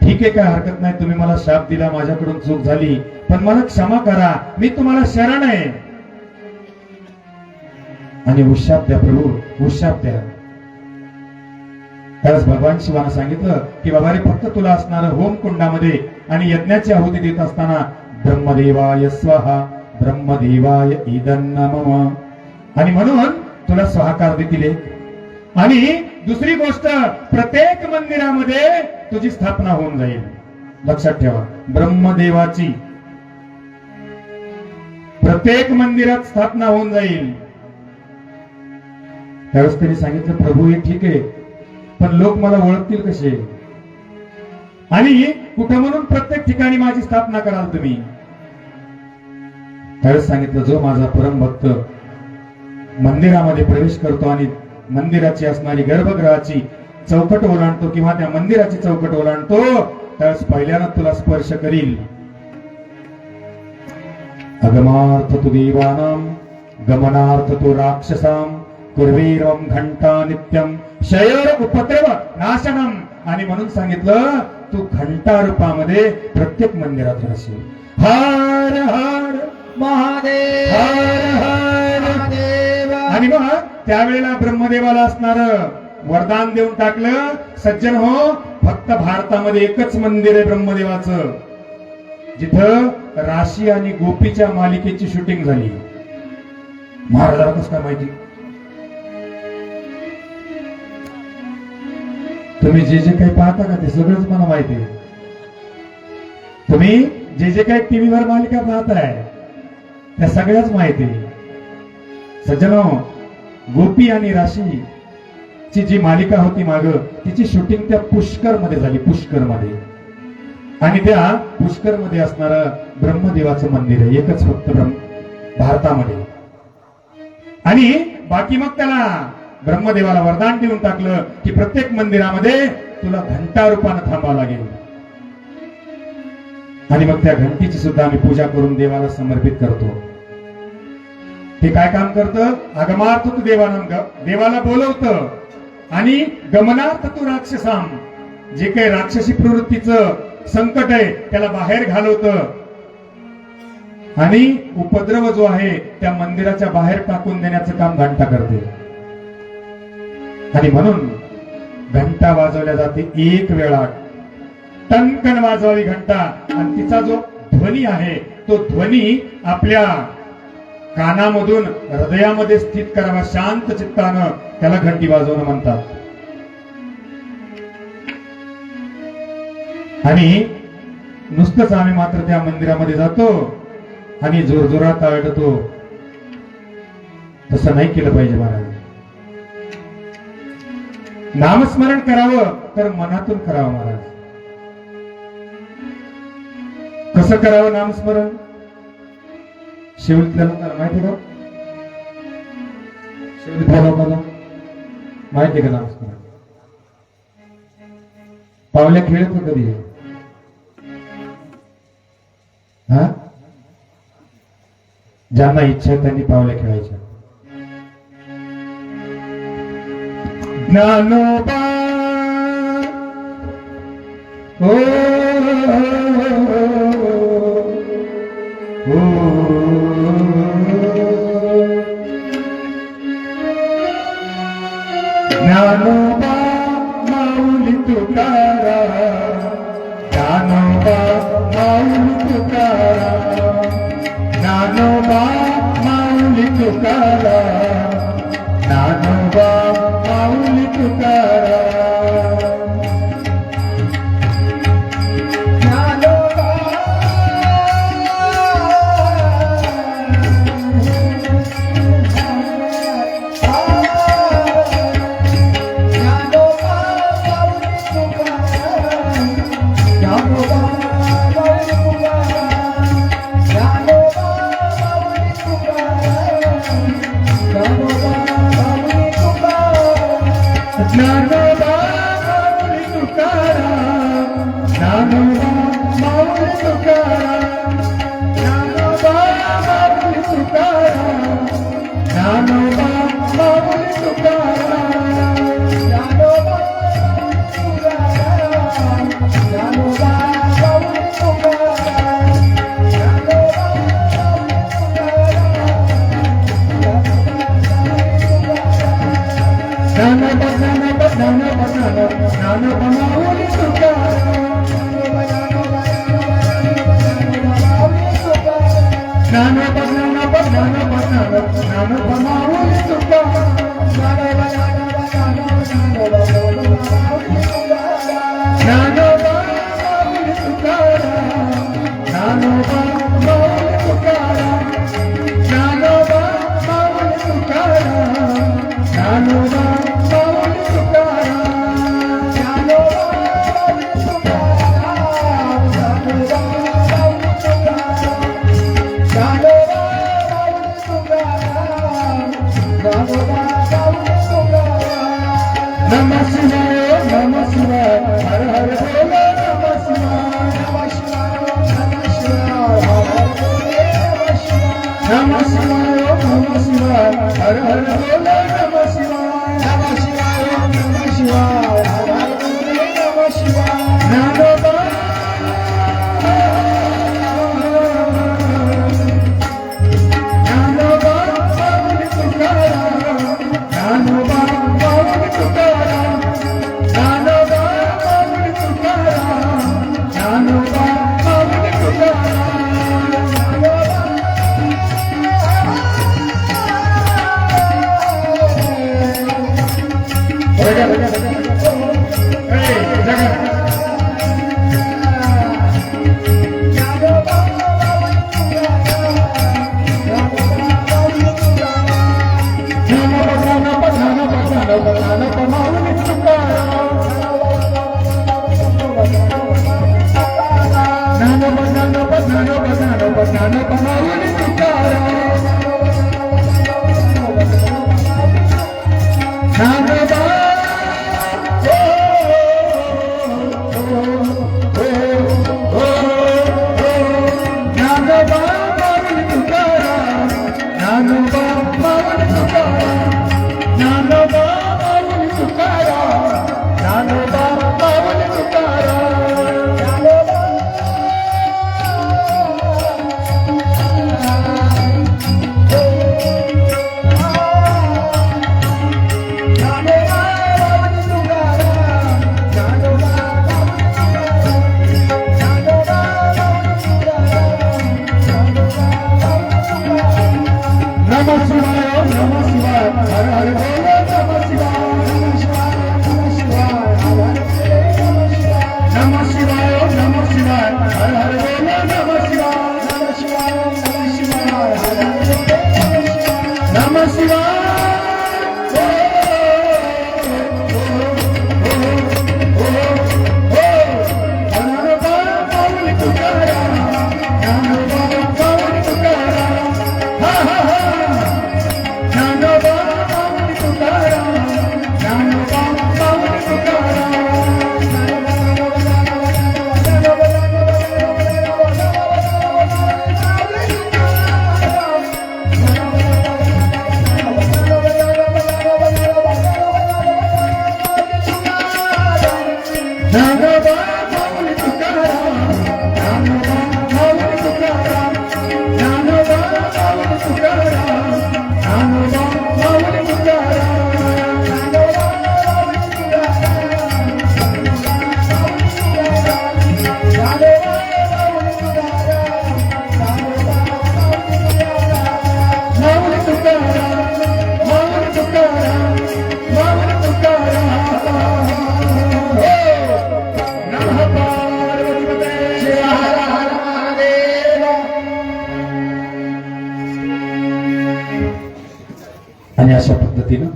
ठीक आहे, काय हरकत नाही, तुम्ही मला शाप दिला, माझ्याकडून चूक झाली, पण मला क्षमा करा, मी तुम्हाला शरण आहे. आणि उशाप द्या प्रभू, उशाप द्या. त्यावेळेस भगवान शिवानं सांगितलं की बाबा रे, फक्त तुला असणारं होम कुंडामध्ये आणि यज्ञाची आहुती देत असताना ब्रह्मदेवाय स्वाहा, ब्रह्मदेवाय इदन्न मम, आणि म्हणून तुला स्वाहाकार देतील. आणि दुसरी गोष्ट, प्रत्येक मंदिरामध्ये तुझी स्थापना होऊन जाईल. लक्षात ठेवा, ब्रह्मदेवाची प्रत्येक मंदिरात स्थापना होऊन जाईल. त्यावेळेस त्यांनी सांगितलं, प्रभू हे ठीक आहे, पण लोक मला ओळखतील कसे? आणि कुठं म्हणून प्रत्येक ठिकाणी माझी स्थापना कराल तुम्ही? त्यावेळेस सांगितलं, जो माझा परमभक्त मंदिरामध्ये प्रवेश करतो आणि मंदिराची असणारी गर्भगृहाची चौकट ओलांडतो किंवा त्या मंदिराची चौकट ओलांडतो, त्यावेळेस पहिल्यांदा तुला स्पर्श करील. अगमार्थ तु देवानां गमनार्थ तो राक्षसाम कुर्वीरम घंटा नित्यम शयर उपद्रव नाशनम. आणि म्हणून सांगितलं, तू घंटा रूपामध्ये प्रत्येक मंदिरात राहशील. हर हर महादेव हर हर. महादेव. आणि मग त्यावेळेला ब्रह्मदेवाला असणार वरदान देऊन टाकलं, सज्जन हो, फक्त भारतामध्ये एकच मंदिर आहे ब्रह्मदेवाचं, जिथं राशी आणि गोपीच्या मालिकेची शूटिंग झाली. महाराजाला कसं काय माहिती? तुम्ही जे जे काही पाहता का ते सगळंच मला माहिती आहे. तुम्ही जे जे काही टीव्हीवर मालिका पाहताय त्या सगळ्याच माहिती आहे. सज्जनो, गोपी आणि राशी ची जी मालिका होती माग, तिची शूटिंग त्या पुष्कर मध्ये झाली, पुष्कर मध्ये. आणि त्या पुष्कर मध्ये असणारं ब्रह्मदेवाचं मंदिर आहे, एकच फक्त भारतामध्ये. आणि बाकी मग त्याला ब्रह्मदेवाला वरदान देऊन टाकलं की प्रत्येक मंदिरामध्ये तुला घंटा रूपानं थांबावं लागेल. आणि मग त्या घंटीची सुद्धा आम्ही पूजा करून देवाला समर्पित करतो. हे काय काम करतं? आगमार्थ तू देवाला बोलवतं आणि गमनार्थ तू राक्षसाम, जे काही राक्षसी प्रवृत्तीचं संकट आहे त्याला बाहेर घालवतं. आणि उपद्रव जो आहे त्या मंदिराच्या बाहेर टाकून देण्याचं काम घंटा करते. आणि म्हणून घंटा वाजवल्या जाते एक वेळा, टणकन वाजवावी घंटा. आणि तिचा जो ध्वनी आहे तो ध्वनी आपल्या कानामधून हृदयामध्ये स्थित करावा शांत चित्तानं, त्याला घंटी वाजवणं म्हणतात. आणि नुसतंच आम्ही मात्र त्या मंदिरामध्ये जातो आणि जोरजोरात आळडतो, तसं नाही केलं पाहिजे महाराज. नामस्मरण करावं तर मनातून करावं महाराज. कसं करावं नामस्मरण? शिवलीतल्या लोकांना माहिती का? शिवलीतल्या लोकांना माहिती का नामस्मरण? पावल्या खेळत का कधी? हा, ज्यांना इच्छा आहे त्यांनी पावल्या खेळायच्या. ज्ञानोबा ओ, ज्ञानोबा माऊली तुकारा, ज्ञानोबा माऊली तुकारा, ज्ञानोबा माऊली तुकारा, ज्ञानोबा माऊली तुकारा. ज्ञानोबा माऊली तुकारा, ज्ञानोबा माऊली तुकारा, ज्ञानोबा माऊली तुकारा, ज्ञानोबा माऊली तुकारा, ज्ञानोबा ज्ञानोबा माऊली तुकारा, ज्ञानोबा ज्ञानोबा माऊली तुकारा, ज्ञानोबा ज्ञानोबा ज्ञानोबा ज्ञानोबा माऊली तुकारा, ज्ञानोबा माऊली तुकारा, ज्ञानोबा माऊली तुकारा, ज्ञानोबा माऊली तुकारा, ज्ञानोबा माऊली तुकारा. हर हर बोल नमः शिवाय नमः शिवाय नमः शिवाय हर हर बोले नमः शिवाय ज्ञानोबा ज्ञानोबा माऊली तुकाराम ज्ञानोबा माऊली तुकाराम ज्ञानोबा माऊली तुकाराम ज्ञानोबा माऊली तुकाराम आणि अशा पद्धतीनं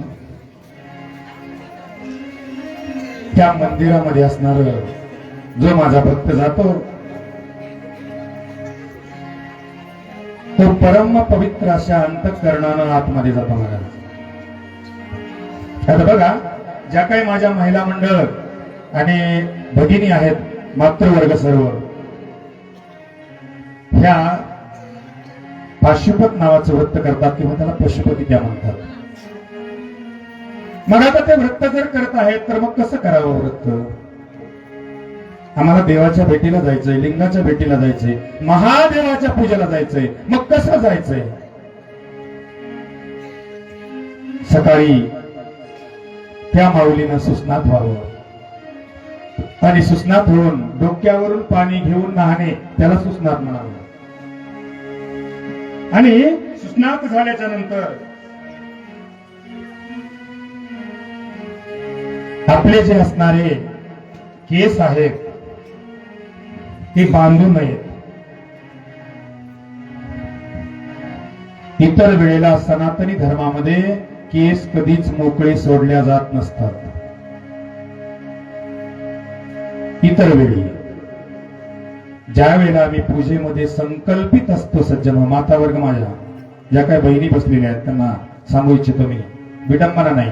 त्या मंदिरामध्ये असणार जो माझा भक्त जातो तो परम पवित्र अशा अंतःकरणानं आतमध्ये जातो महाराज. आता बघा, ज्या काही माझ्या महिला मंडळ आणि भगिनी आहेत, मातृवर्ग सर्व, ह्या पाशुपत नावाचं व्रत करतात किंवा त्याला पशुपती त्या म्हणतात. मग आता ते व्रत जर करत आहेत तर मग कसं करावं व्रत? आम्हाला देवाच्या भेटीला जायचंय, लिंगाच्या भेटीला जायचंय, महादेवाच्या पूजेला जायचंय. मग कसं जायचंय? सकाळी त्या माऊलीनं सुस्नात व्हावं आणि सुस्नात होऊन डोक्यावरून पाणी घेऊन नाहणे त्याला सुस्नात म्हणावं. आणि सुस्नात झाल्याच्या नंतर आपले जे असणारे केस आहेत ते बांधू नयेत. इतर वेळेला सनातनी धर्मामध्ये केस कधीच मोकळे सोडल्या जात नसतात. इतर वेळी ज्या वेळेला आम्ही पूजेमध्ये संकल्पित असतो, सज्जन माता वर्ग माझ्या ज्या काही बहिणी बसलेल्या आहेत त्यांना सांगू इच्छितो मी, विडंबना नाही.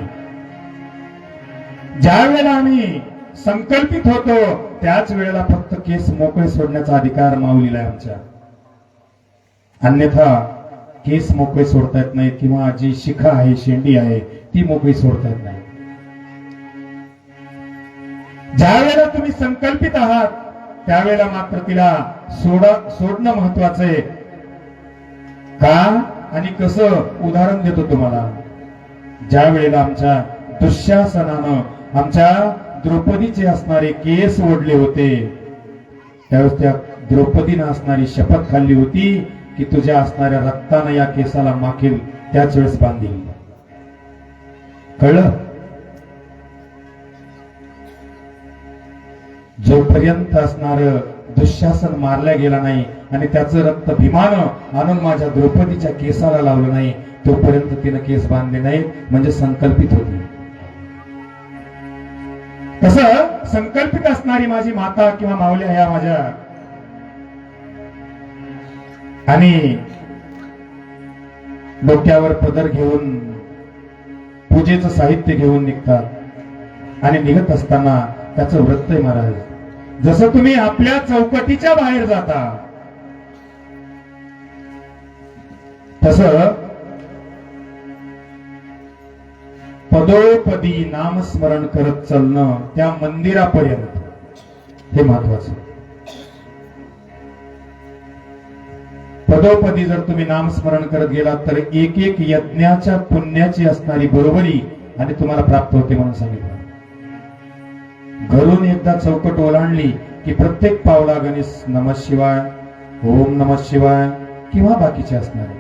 ज्या वेळेला आम्ही संकल्पित होतो त्याच वेळेला फक्त केस मोकळे सोडण्याचा अधिकार माऊलीला आहे आमच्या. अन्यथा केस मोकळे सोडता येत नाही किंवा जी शिखा आहे, शेंडी आहे, ती मोकळी सोडता येत नाही. ज्या वेळेला तुम्ही संकल्पित आहात त्यावेळेला मात्र तिला सोडणं महत्वाचं आहे. का आणि कसं? उदाहरण देतो तुम्हाला. ज्या वेळेला आमच्या दुःशासनानं आमच्या द्रौपदीचे असणारे केस ओढले होते, त्यावेळेस त्या द्रौपदीनं असणारी शपथ खाल्ली होती की तुझ्या असणाऱ्या रक्तानं या केसाला माखेल त्याच वेळेस बांधील. कळलं? जोपर्यंत असणार दुःशासन मारला गेला नाही आणि त्याचं रक्त भीमानं आणून माझ्या द्रौपदीच्या केसाला लावलं नाही, तोपर्यंत तिनं केस बांधले नाही, म्हणजे संकल्पित होती. तसं संकल्पित असणारी माझी माता किंवा माऊल्या ह्या माझ्या, आणि डोक्यावर पदर घेऊन पूजेचं साहित्य घेऊन निघतात आणि निघत असताना त्याचं व्रत आहे महाराज. जसं तुम्ही आपल्या चौकटीच्या बाहेर जाता तसं पदोपदी नामस्मरण करत चालणं त्या मंदिरापर्यंत, हे महत्वाचं. पदोपदी जर तुम्ही नामस्मरण करत गेलात तर एक एक यज्ञाच्या पुण्याची असणारी बरोबरी आणि तुम्हाला प्राप्त होते म्हणून सांगितलं. घरून एकदा चौकट ओलांडली की प्रत्येक पावला गणेश नमः शिवाय, ओम नमः शिवाय किंवा बाकीचे असणारे.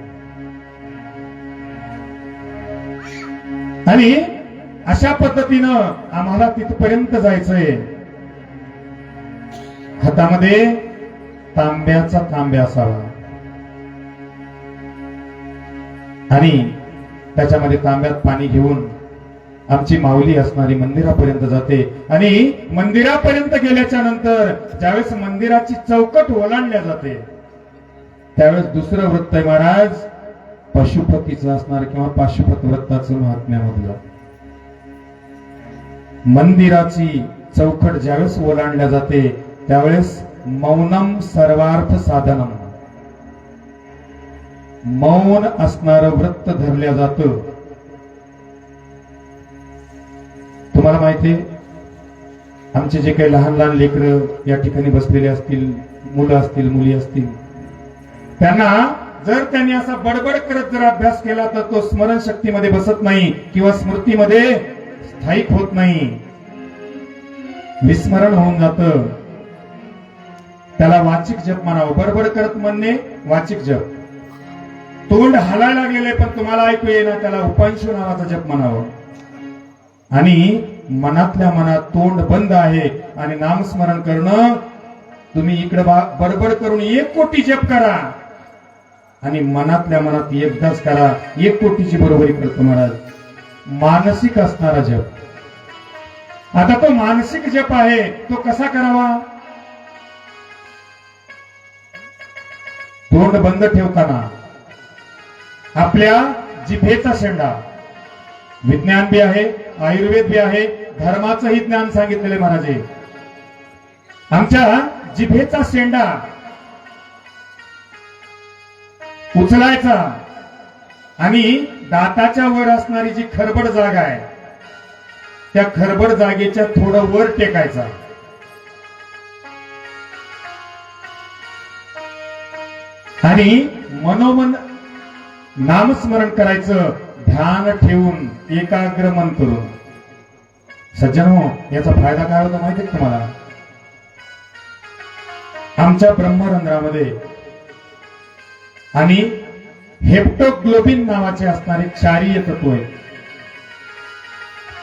आणि अशा पद्धतीनं आम्हाला तिथपर्यंत जायचंय. हातामध्ये तांब्याचा तांब्या असावा आणि त्याच्यामध्ये तांब्यात पाणी घेऊन आमची माऊली असणारी मंदिरापर्यंत जाते. आणि मंदिरापर्यंत गेल्याच्या नंतर ज्यावेळेस मंदिराची चौकट ओलांडल्या जाते त्यावेळेस दुसरं व्रत आहे महाराज, पशुपतीचं असणार किंवा पाशुपत व्रताचं महात्म्यामधलं. मंदिराची चौकट ज्यावेळेस ओलांडल्या जाते त्यावेळेस मौनम सर्वार्थ साधनम, मौन असणारं व्रत धरल्या जातं. तुम्हाला माहिती आहे, आमचे जे काही लहान लहान लेकरं या ठिकाणी बसलेले असतील, मुलं असतील, मुली असतील, त्यांना जर त्यांनी असा बडबड करत जर अभ्यास केला तर तो स्मरणशक्तीमध्ये बसत नाही किंवा स्मृतीमध्ये स्थायिक होत नाही, विस्मरण होऊन जातं. त्याला वाचिक जप म्हणावं. बडबड करत म्हणणे वाचिक जप. तोंड हालायला लागलेले पण तुम्हाला ऐकू येईना, त्याला उपांशु नावाचा जप म्हणावं. आणि मनातल्या मनात तोंड बंद आहे आणि नामस्मरण करणं, तुम्ही इकडे बडबड करून 1 कोटी जप करा आणि मनातल्या मनात एकदाच करा. 1 कोटीची बरोबरी करतो महाराज. मानसिक असणारा जप. आता तो मानसिक जप आहे तो कसा करावा? तोंड बंद ठेवताना आपल्या जिभेचा शेंडा, विज्ञान बी आहे, आयुर्वेद बी आहे, धर्माचंही ज्ञान सांगितलेले महाराजे. आमच्या जिभेचा शेंडा उचलायचा आणि दाताच्या वर असणारी जी खरबड जागा आहे त्या खरबड जागेच्या थोडं वर टेकायचा आणि मनोमन नामस्मरण करायचं, ध्यान ठेवून, एकाग्र मन करून. सज्जनो, याचा फायदा काय होतो माहिती आहे तुम्हाला? आमच्या ब्रह्मरंध्रामध्ये आणि हेप्टोग्लोबिन नावाचे असणारे क्षारीय तत्व आहे.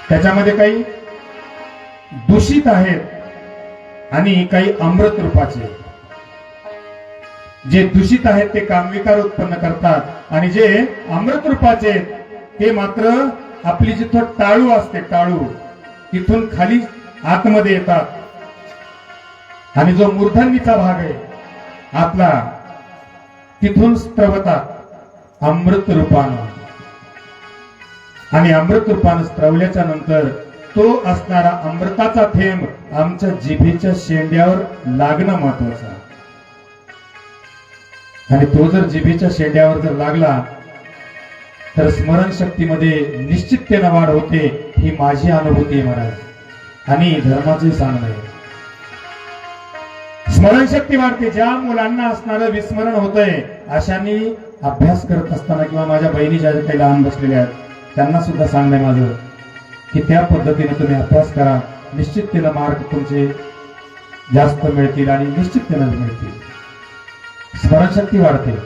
त्याच्यामध्ये काही दूषित आहेत आणि काही अमृत रूपाचे. जे दूषित आहेत ते कामविकार उत्पन्न करतात आणि जे अमृत रूपाचे ते मात्र आपली जिथं टाळू असते, टाळू तिथून खाली आतमध्ये येतात आणि जो मूर्धन्वीचा भाग आहे आतला तिथून स्त्रवतात अमृत रूपानं. आणि अमृत रूपानं स्त्रवल्याच्या नंतर तो असणारा अमृताचा थेंब आमच्या जिभेच्या शेंड्यावर लागणं महत्वाचं. आणि तो जर जिभेच्या शेंड्यावर जर लागला तर स्मरणशक्तीमध्ये निश्चिततेनं वाढ होते, ही माझी अनुभूती आहे महाराज आणि धर्माचे सांगणं आहे. स्मरणशक्ती वाढते. ज्या मुलांना असणारं विस्मरण होतंय अशांनी अभ्यास करत असताना किंवा माझ्या बहिणी ज्या काही लहान बसलेल्या आहेत त्यांना सुद्धा सांगणं आहे माझं की त्या पद्धतीने तुम्ही अभ्यास करा, निश्चिततेनं मार्क तुमचे जास्त मिळतील आणि निश्चिततेनं मिळतील. स्मरणशक्ती वाढते.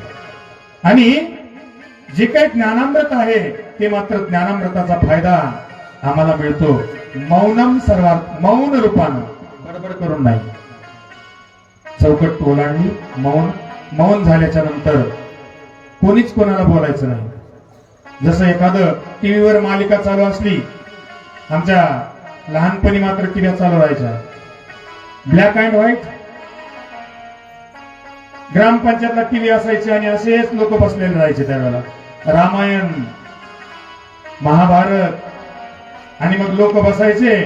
आणि जे काही ज्ञानामृत आहे ते मात्र ज्ञानामृताचा फायदा आम्हाला मिळतो मौनम सर्वात, मौन रूपानं, बडबड करून नाही. चौकट ओलांडली, मौन झाल्याच्या नंतर कोणीच कोणाला बोलायचं नाही. जसं एखादं टीव्हीवर मालिका चालू असली, आमच्या लहानपणी मात्र टीव्ही चालू राहायच्या ब्लॅक अँड व्हाईट, ग्रामपंचायतला टीव्ही असायचे आणि असेच लोक बसलेले राहायचे त्यावेळेला. रामायण, महाभारत, आणि मग लोक बसायचे,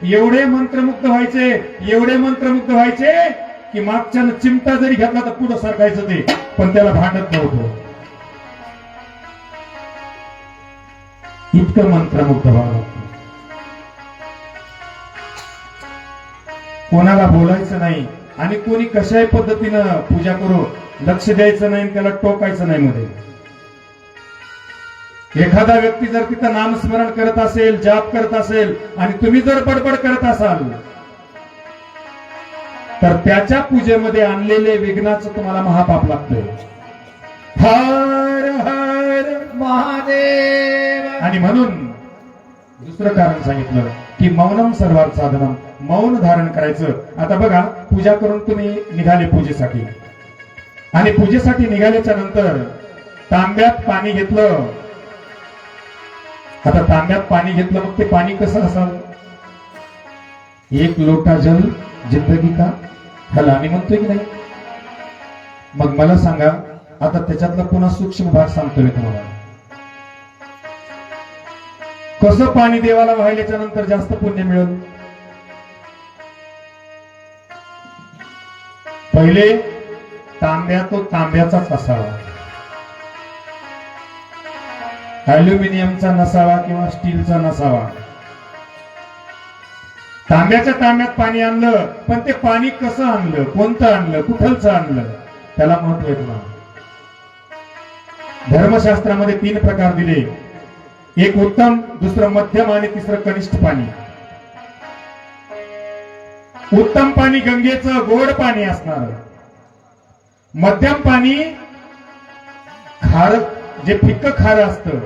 एवढे मंत्रमुग्ध व्हायचे, एवढे मंत्रमुग्ध व्हायचे की मागच्यानं चिमटा जरी घेतला तर पुढं सरकायचं ते, पण त्याला भांडत नव्हतं. इतकं मंत्रमुग्ध व्हावं. कोणाला बोलायचं नाही आणि कोणी कशाही पद्धतीनं पूजा करू लक्ष द्यायचं नाही, त्याला टोकायचं नाही मध्ये. एखादा व्यक्ती जर तिथं नामस्मरण करत असेल, जाप करत असेल आणि तुम्ही जर बडबड करत असाल तर त्याच्या पूजेमध्ये आणलेले विघ्नाचं तुम्हाला महापाप लागतंय. हर हर महादेव. आणि म्हणून दुसरं कारण सांगितलं की मौनम सर्वात साधनम, मौन धारण करायचं. आता बघा, पूजा करून तुम्ही निघाले पूजेसाठी आणि पूजेसाठी निघाल्याच्या नंतर तांब्यात पाणी घेतलं. आता तांब्यात पाणी घेतलं, मग ते पाणी कसं असावं? एक लोटा जल जिंदगी का, ह्याला आम्ही म्हणतोय की नाही? मग मला सांगा, आता त्याच्यातला पुन्हा सूक्ष्म भाग सांगतोय तुम्हाला. कसं पाणी देवाला वाहिल्याच्या नंतर जास्त पुण्य मिळेल? पहिले तांब्या तो तांब्याचाच असावा, अल्युमिनियमचा नसावा किंवा स्टीलचा नसावा. तांब्याच्या तांब्यात पाणी आणलं, पण ते पाणी कसं आणलं, कोणतं आणलं, कुठलचं आणलं, त्याला महत्व आहे तुम्हाला. धर्मशास्त्रामध्ये 3 प्रकार दिले. एक उत्तम, दुसरं मध्यम आणि तिसरं कनिष्ठ पाणी. उत्तम पाणी गंगेचं गोड पाणी असणार, मध्यम पाणी खार, जे फिक्क खार असतं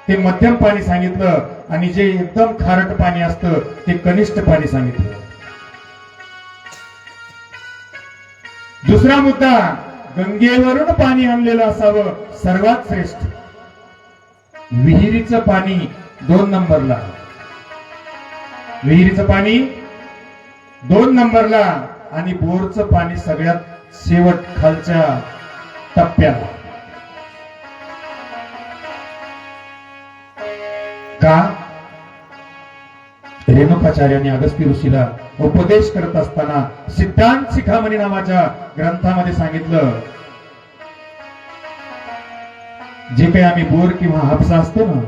ते मध्यम पाणी सांगितलं, आणि जे एकदम खारट पाणी असतं ते कनिष्ठ पाणी सांगितलं. दुसरा मुद्दा, गंगेवरून पाणी आणलेलं असावं, सर्वात श्रेष्ठ. विहिरीचं पाणी 2 नंबरला, विहिरीचं पाणी 2 नंबरला, आणि बोरचं पाणी सगळ्यात शेवट, खालच्या टप्प्याला. का? रेणुकाचार्यांनी अगस्त्य ऋषीला उपदेश करत असताना सिद्धांत शिखामणी नावाच्या ग्रंथामध्ये सांगितलं, जे काही आम्ही बोर किंवा हापसा असतो ना,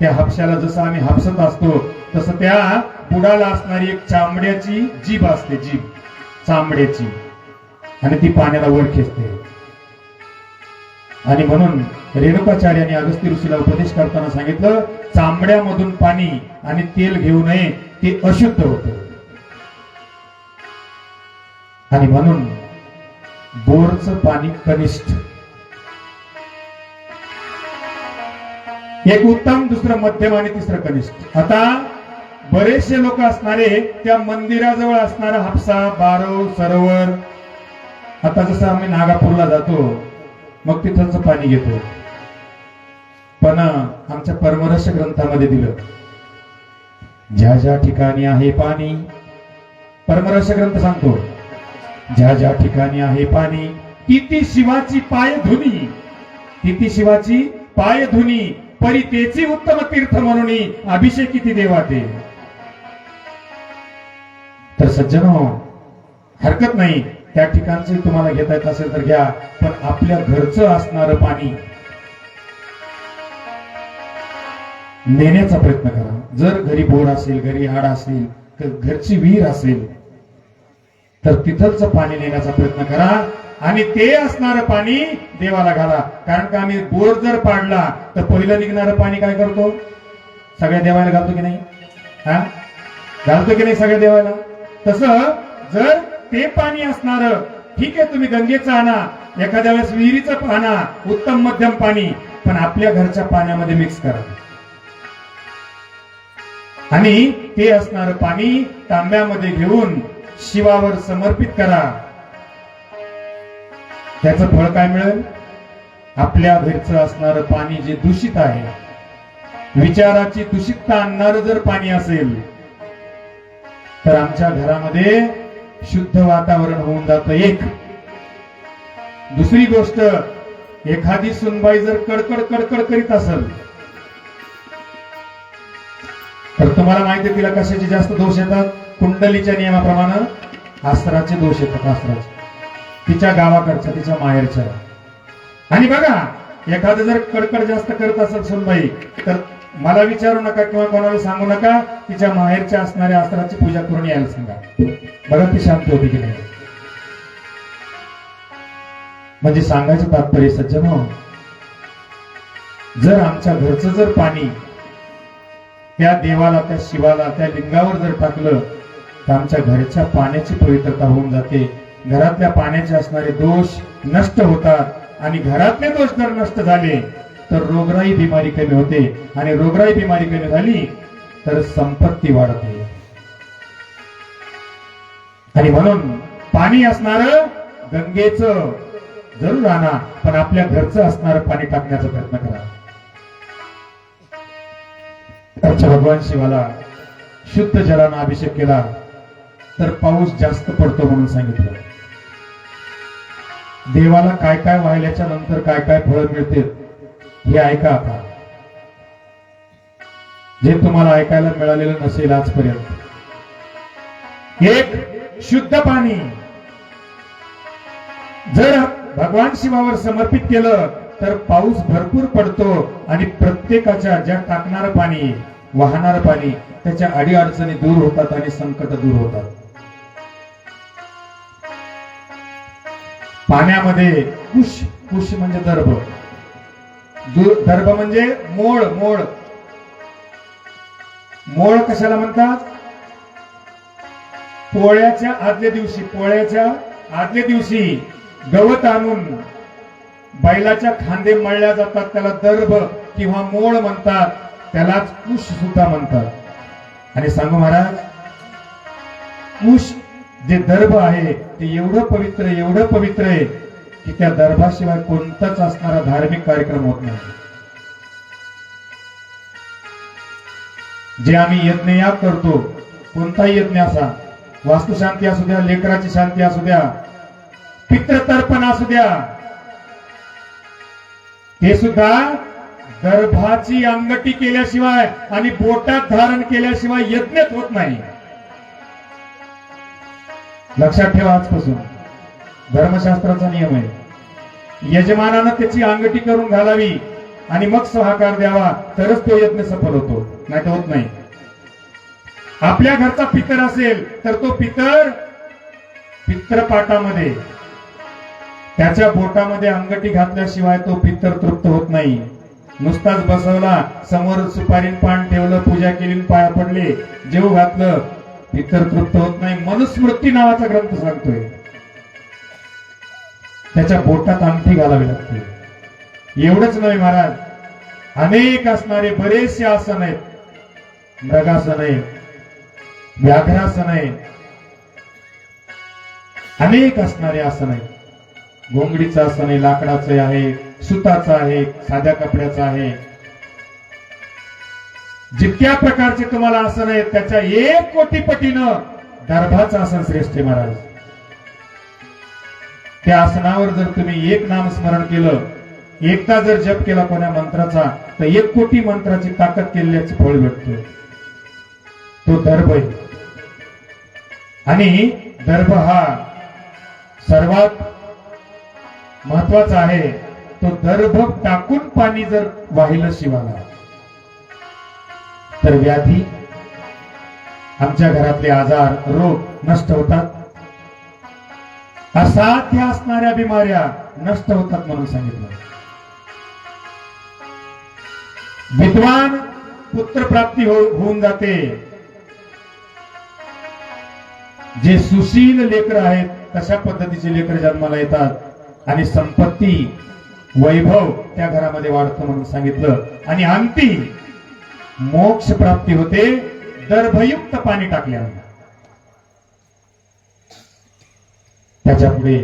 त्या हापशाला जसं आम्ही हापसत असतो तसं त्या बुडाला असणारी एक चांबड्याची जीभ असते, जीभ चांबड्याची, आणि ती पाण्याला वर खेचते. आणि म्हणून रेणुकाचार्यांनी अगस्त्य ऋषीला उपदेश करताना सांगितलं, चांबड्यामधून पाणी आणि तेल घेऊ नये, ते अशुद्ध होतं. आणि म्हणून बोरचं पाणी कनिष्ठ. एक उत्तम, दुसरं मध्यम आणि तिसरं कनिष्ठ. आता बरेचसे लोक असणारे त्या मंदिराजवळ असणारा हापसा, बारव, सरोवर, आता जसं आम्ही नागापूरला जातो मग तिथलचं पाणी घेतो, पण आमच्या परमरस ग्रंथामध्ये दिलं, ज्या ज्या ठिकाणी आहे पाणी, परमरस ग्रंथ सांगतो, ज्या ज्या ठिकाणी आहे पाणी तिथे शिवाची पायधुनी, तिथे शिवाची पायधुनी, परी तेची उत्तम तीर्थ म्हणून अभिषेक किती देवाते. तर सज्जनो, हरकत नाही, त्या ठिकाणचे तुम्हाला घेता येत असेल तर घ्या, पण आपल्या घरचं असणारं पाणी, नेण्याचा प्रयत्न करा. जर घरी बोर असेल, घरी आड असेल, घरची विहीर असेल तर तिथलचं पाणी नेण्याचा प्रयत्न करा आणि ते असणारं पाणी देवाला घाला. कारण का आम्ही बोर जर पाडला तर पहिलं निघणारं पाणी काय करतो? सगळ्या देवाला घालतो की नाही? हा, घालतो की नाही सगळ्या देवाला? तसं जर ते पाणी असणार, ठीक आहे तुम्ही गंगेचं आणा, एखाद्या वेळेस विहिरीचं आणा, उत्तम मध्यम पाणी, पण आपल्या घरच्या पाण्यामध्ये मिक्स करा आणि ते असणारं पाणी तांब्यामध्ये घेऊन शिवावर समर्पित करा. त्याचं फळ काय मिळेल? आपल्या घरचं असणारं पाणी जे दूषित आहे, विचाराची दूषितता आणणारं जर पाणी असेल तर आमच्या घरामध्ये शुद्ध वातावरण होऊन जातं. एक दुसरी गोष्ट, एखादी सुनबाई जर कडकड कडकड करीत असेल तर तुम्हाला माहिती आहे तिला कशाचे जास्त दोष येतात? कुंडलीच्या नियमाप्रमाणे अस्त्राचे दोष येतात. अस्त्राचे, तिच्या गावाकडच्या, तिच्या माहेरच्या. आणि बघा, एखादं जर कडकड जास्त करत असेल सुनबाई तर मला विचारू नका किंवा कोणाला सांगू नका, तिच्या माहेरच्या असणाऱ्या अस्त्राची पूजा करून यायला सांगा. बघा ती शांत होती की नाही. म्हणजे सांगायचं तात्पर्य सज्जन हो, जर आमच्या घरचं जर पाणी त्या देवाला, त्या शिवाला, त्या लिंगावर जर टाकलं तर आमच्या घरच्या पाण्याची पवित्रता होऊन जाते. घरातल्या पाण्याचे असणारे दोष नष्ट होतात आणि घरातले दोष जर नष्ट झाले तर रोगराई बिमारी कमी होते आणि रोगराई बिमारी कमी झाली तर संपत्ती वाढते. आणि म्हणून पाणी असणारं गंगेचं जरूर आणा, पण आपल्या घरचं असणारं पाणी टाकण्याचा प्रयत्न करा. आमच्या भगवान शिवाला शुद्ध जलानं अभिषेक केला तर पाऊस जास्त पडतो म्हणून सांगितलं. देवाला काय काय वाहिल्याच्या नंतर काय काय फळं मिळते हे ऐका आता, जे तुम्हाला ऐकायला मिळालेलं नसेल आजपर्यंत. एक, शुद्ध पाणी जर भगवान शिवावर समर्पित केलं तर पाऊस भरपूर पडतो आणि प्रत्येकाच्या ज्या टाकणारं पाणी, वाहणारं पाणी, त्याच्या अडीअडचणी दूर होतात आणि संकट दूर होतात. पाण्यामध्ये कुश, कुश म्हणजे दर्भ, दर्भ म्हणजे मोळ. मोळ, मोळ कशाला म्हणतात? पोळ्याच्या आदल्या दिवशी गवत आणून बैलाच्या खांदे मळल्या जातात, त्याला दर्भ किंवा मोळ म्हणतात, त्यालाच कुश सुद्धा म्हणतात. आणि सांगू महाराज, कुश जे दर्भ आहे ते एवढं पवित्र आहे की त्या दर्भाशिवाय कोणताच असणारा धार्मिक कार्यक्रम होत नाही. जे आम्ही यज्ञ याग करतो, कोणताही यज्ञ असा, वास्तुशांती असू द्या, लेकराची शांती असू द्या, पितृतर्पण असू द्या, ते सुद्धा दर्भाची अंगठी केल्याशिवाय आणि बोटात धारण केल्याशिवाय यज्ञच होत नाही. लक्षात ठेवा, आजपासून धर्मशास्त्राचा नियम आहे. यजमानानं त्याची अंगठी करून घालावी आणि मग सहाकार द्यावा तरच तो यज्ञ सफल होतो, नाही तर होत नाही. आपल्या घरचा पितर असेल तर तो पित्रपाटामध्ये त्याच्या बोटामध्ये अंगठी घातल्याशिवाय तो पितर तृप्त होत नाही. नुसताच बसवला, समोर सुपारी पान ठेवलं, पूजा केली, पाया पडले, जेव घातलं, पितर तृप्त होत नाही. मनुस्मृती नावाचा ग्रंथ सांगतोय त्याच्या बोटात अंगठी घालावी लागते. एवढंच नव्हे महाराज, अनेक असणारे बरेचसे आसन आहेत. मृगासन आहे, व्याघ्रासन आहे, अनेक असणारे आसन आहेत. घोंगडीचं आसन आहे, लाकडाचं आहे, सुताचं आहे, साध्या कपड्याचं आहे. जितक्या प्रकारचे तुम्हाला आसन आहेत त्याच्या 1 कोटी पटीनं दर्भाचं आसन श्रेष्ठ आहे महाराज. त्या आसनावर जर तुम्ही एक नाम स्मरण केलं, एकदा जर जप केला कोण्या मंत्राचा, तर 1 कोटी मंत्राची ताकद केल्याचे फळ भेटतो. तो दर्भ आहे. आणि दर्भ हा सर्वात महत्वाचा आहे. तो दर्भ टाकून पाणी जर वाहिलं शिवाला तर व्याधी, आमच्या घरातले आजार, रोग नष्ट होतात. असाध्य असणाऱ्या बिमाऱ्या नष्ट होतात म्हणून सांगितलं. विद्वान पुत्र प्राप्ती होऊन जाते. जे सुशील लेकर आहेत तशा पद्धतीचे लेकर जन्माला येतात आणि संपत्ती, वैभव त्या घरामध्ये वाढतं म्हणून सांगितलं. आणि अंती मोक्ष प्राप्ती होते दर्भयुक्त पाणी टाकल्यावर. त्याच्या पुढे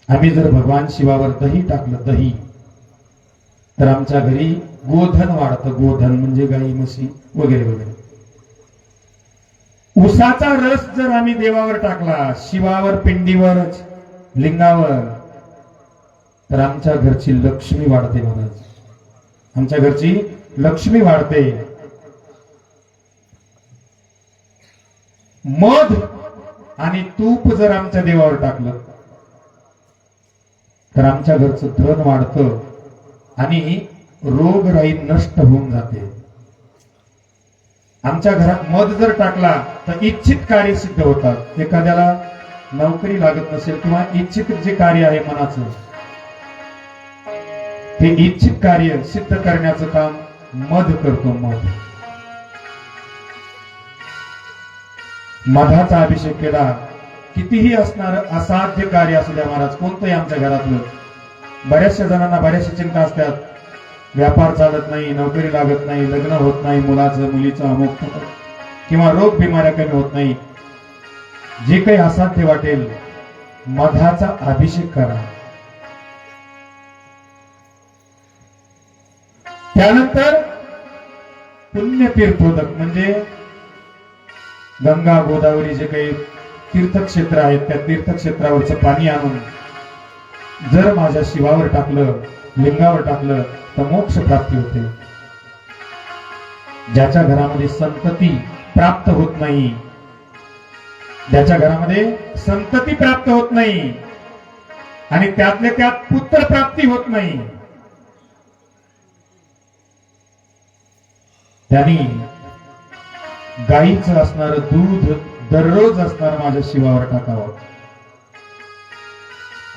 आम्ही जर भगवान शिवावर दही टाकलं, दही, तर आमच्या घरी गोधन वाढतं. गोधन म्हणजे गाई, म्हशी वगैरे वगैरे. उसाचा रस जर आम्ही देवावर टाकला, शिवावर, पिंडीवरच, लिंगावर, तर आमच्या घरची लक्ष्मी वाढते महाराज. आमच्या घरची लक्ष्मी वाढते. मध आणि तूप जर आमच्या देवावर टाकलं तर आमच्या घरचं धन वाढतं आणि रोगराई नष्ट होऊन जाते. आमच्या घरात मध जर टाकला तर इच्छित कार्य सिद्ध होतात. एखाद्याला नोकरी लागत नसेल किंवा इच्छित जे कार्य आहे मनाचं, ते इच्छित कार्य सिद्ध करण्याचं काम मध करतो. मध, मधाचा अभिषेक केला, कितीही असणार असाध्य कार्य असू द्या महाराज, कोणतंही आमच्या घरातलं. बऱ्याचशा जणांना बऱ्याचशा चिंता असतात. व्यापार चालत नाही, नोकरी लागत नाही, लग्न होत नाही, मुलाचं मुलीचं अमुक किंवा रोग बिमाऱ्या कमी होत नाही. जे काही असाध्य वाटेल, मधाचा अभिषेक करा. त्यानंतर पुण्यतीर्थोदक म्हणजे गंगा, गोदावरी जे काही तीर्थक्षेत्र आहेत त्या तीर्थक्षेत्रावरचं पाणी आणून जर माझ्या शिवावर टाकलं, लिंगावर टाकलं, तर मोक्ष प्राप्ती होते. ज्याच्या घरामध्ये संतती प्राप्त होत नाही, ज्याच्या घरामध्ये संतती प्राप्त होत नाही आणि त्यातल्या त्यात पुत्र प्राप्ती होत नाही, त्यांनी गाईचं असणारं दूध दररोज असणार माझ्या शिवावर टाकावं.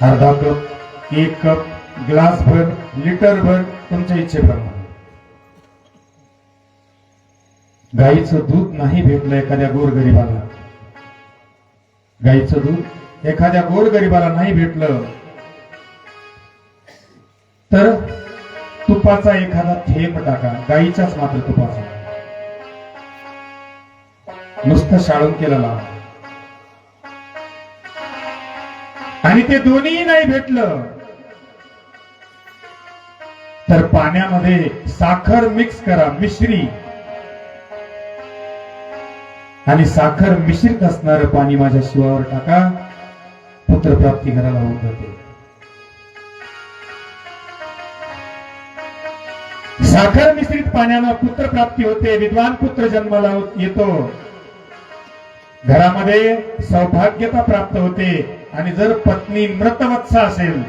अर्धा कप, 1 कप, ग्लास भर, लिटर भर, तुमच्या इच्छेप्रमाणे. गाईचं दूध नाही भेटलं एखाद्या गोरगरिबाला, गाईचं दूध एखाद्या गोरगरिबाला नाही भेटलं तर तुपाचा एखादा थेंब टाका, गाईच्याच मात्र तुपाचा, नुसतं शाळून केलेला. आणि ते दोन्ही नाही भेटलं तर पाण्यामध्ये साखर मिक्स करा, मिश्री, आणि साखर मिश्रित असणारं पाणी माझ्या शिवावर टाका. पुत्रप्राप्ती घराला होऊन जाते. साखर मिश्रित पाण्यानं पुत्रप्राप्ती होते. विद्वान पुत्र जन्माला येतो. घरामध्ये सौभाग्यता प्राप्त होते. आणि जर पत्नी मृतवत्सा असेल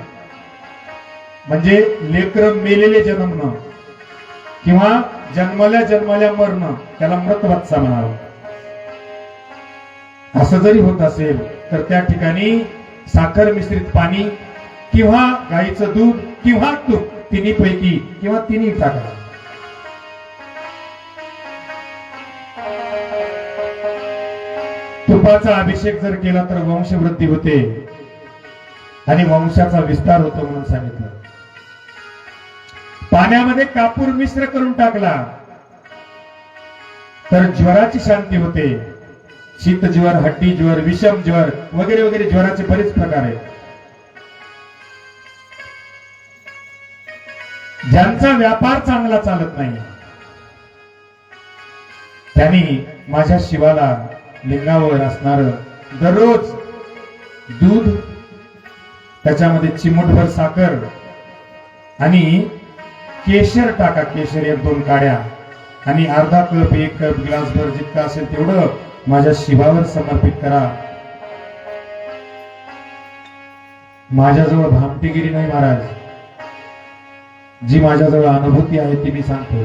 म्हणजे लेकर मेलेले जन्मणं किंवा जन्मल्या जन्मल्या मरणं, त्याला मृतवत्सा म्हणावं. असं जरी होत असेल तर त्या ठिकाणी साखर मिश्रित पाणी किंवा गाईचं दूध किंवा तूप, तिन्ही पैकी किंवा तिन्ही टाका. तुपाचा अभिषेक जर केला तर वंशवृद्धी होते आणि वंशाचा विस्तार होतो म्हणून सांगितलं. पाण्यामध्ये कापूर मिश्र करून टाकला तर ज्वराची शांती होते. शीत ज्वर, हड्डी ज्वर, विषम ज्वर वगैरे वगैरे ज्वराचे बरेच प्रकार आहेत. ज्यांचा व्यापार चांगला चालत नाही त्यांनी माझ्या शिवाला लिंगावर असणार दररोज दूध, त्याच्यामध्ये चिमूटभर साखर आणि केशर टाका. केशर 1-2 काड्या आणि अर्धा कप, 1 कप, ग्लासभर जितकं असेल तेवढं माझ्या शिवावर समर्पित करा. माझ्याजवळ भामटीगिरी नाही महाराज, जी माझ्याजवळ अनुभूती आहे ती मी सांगतो.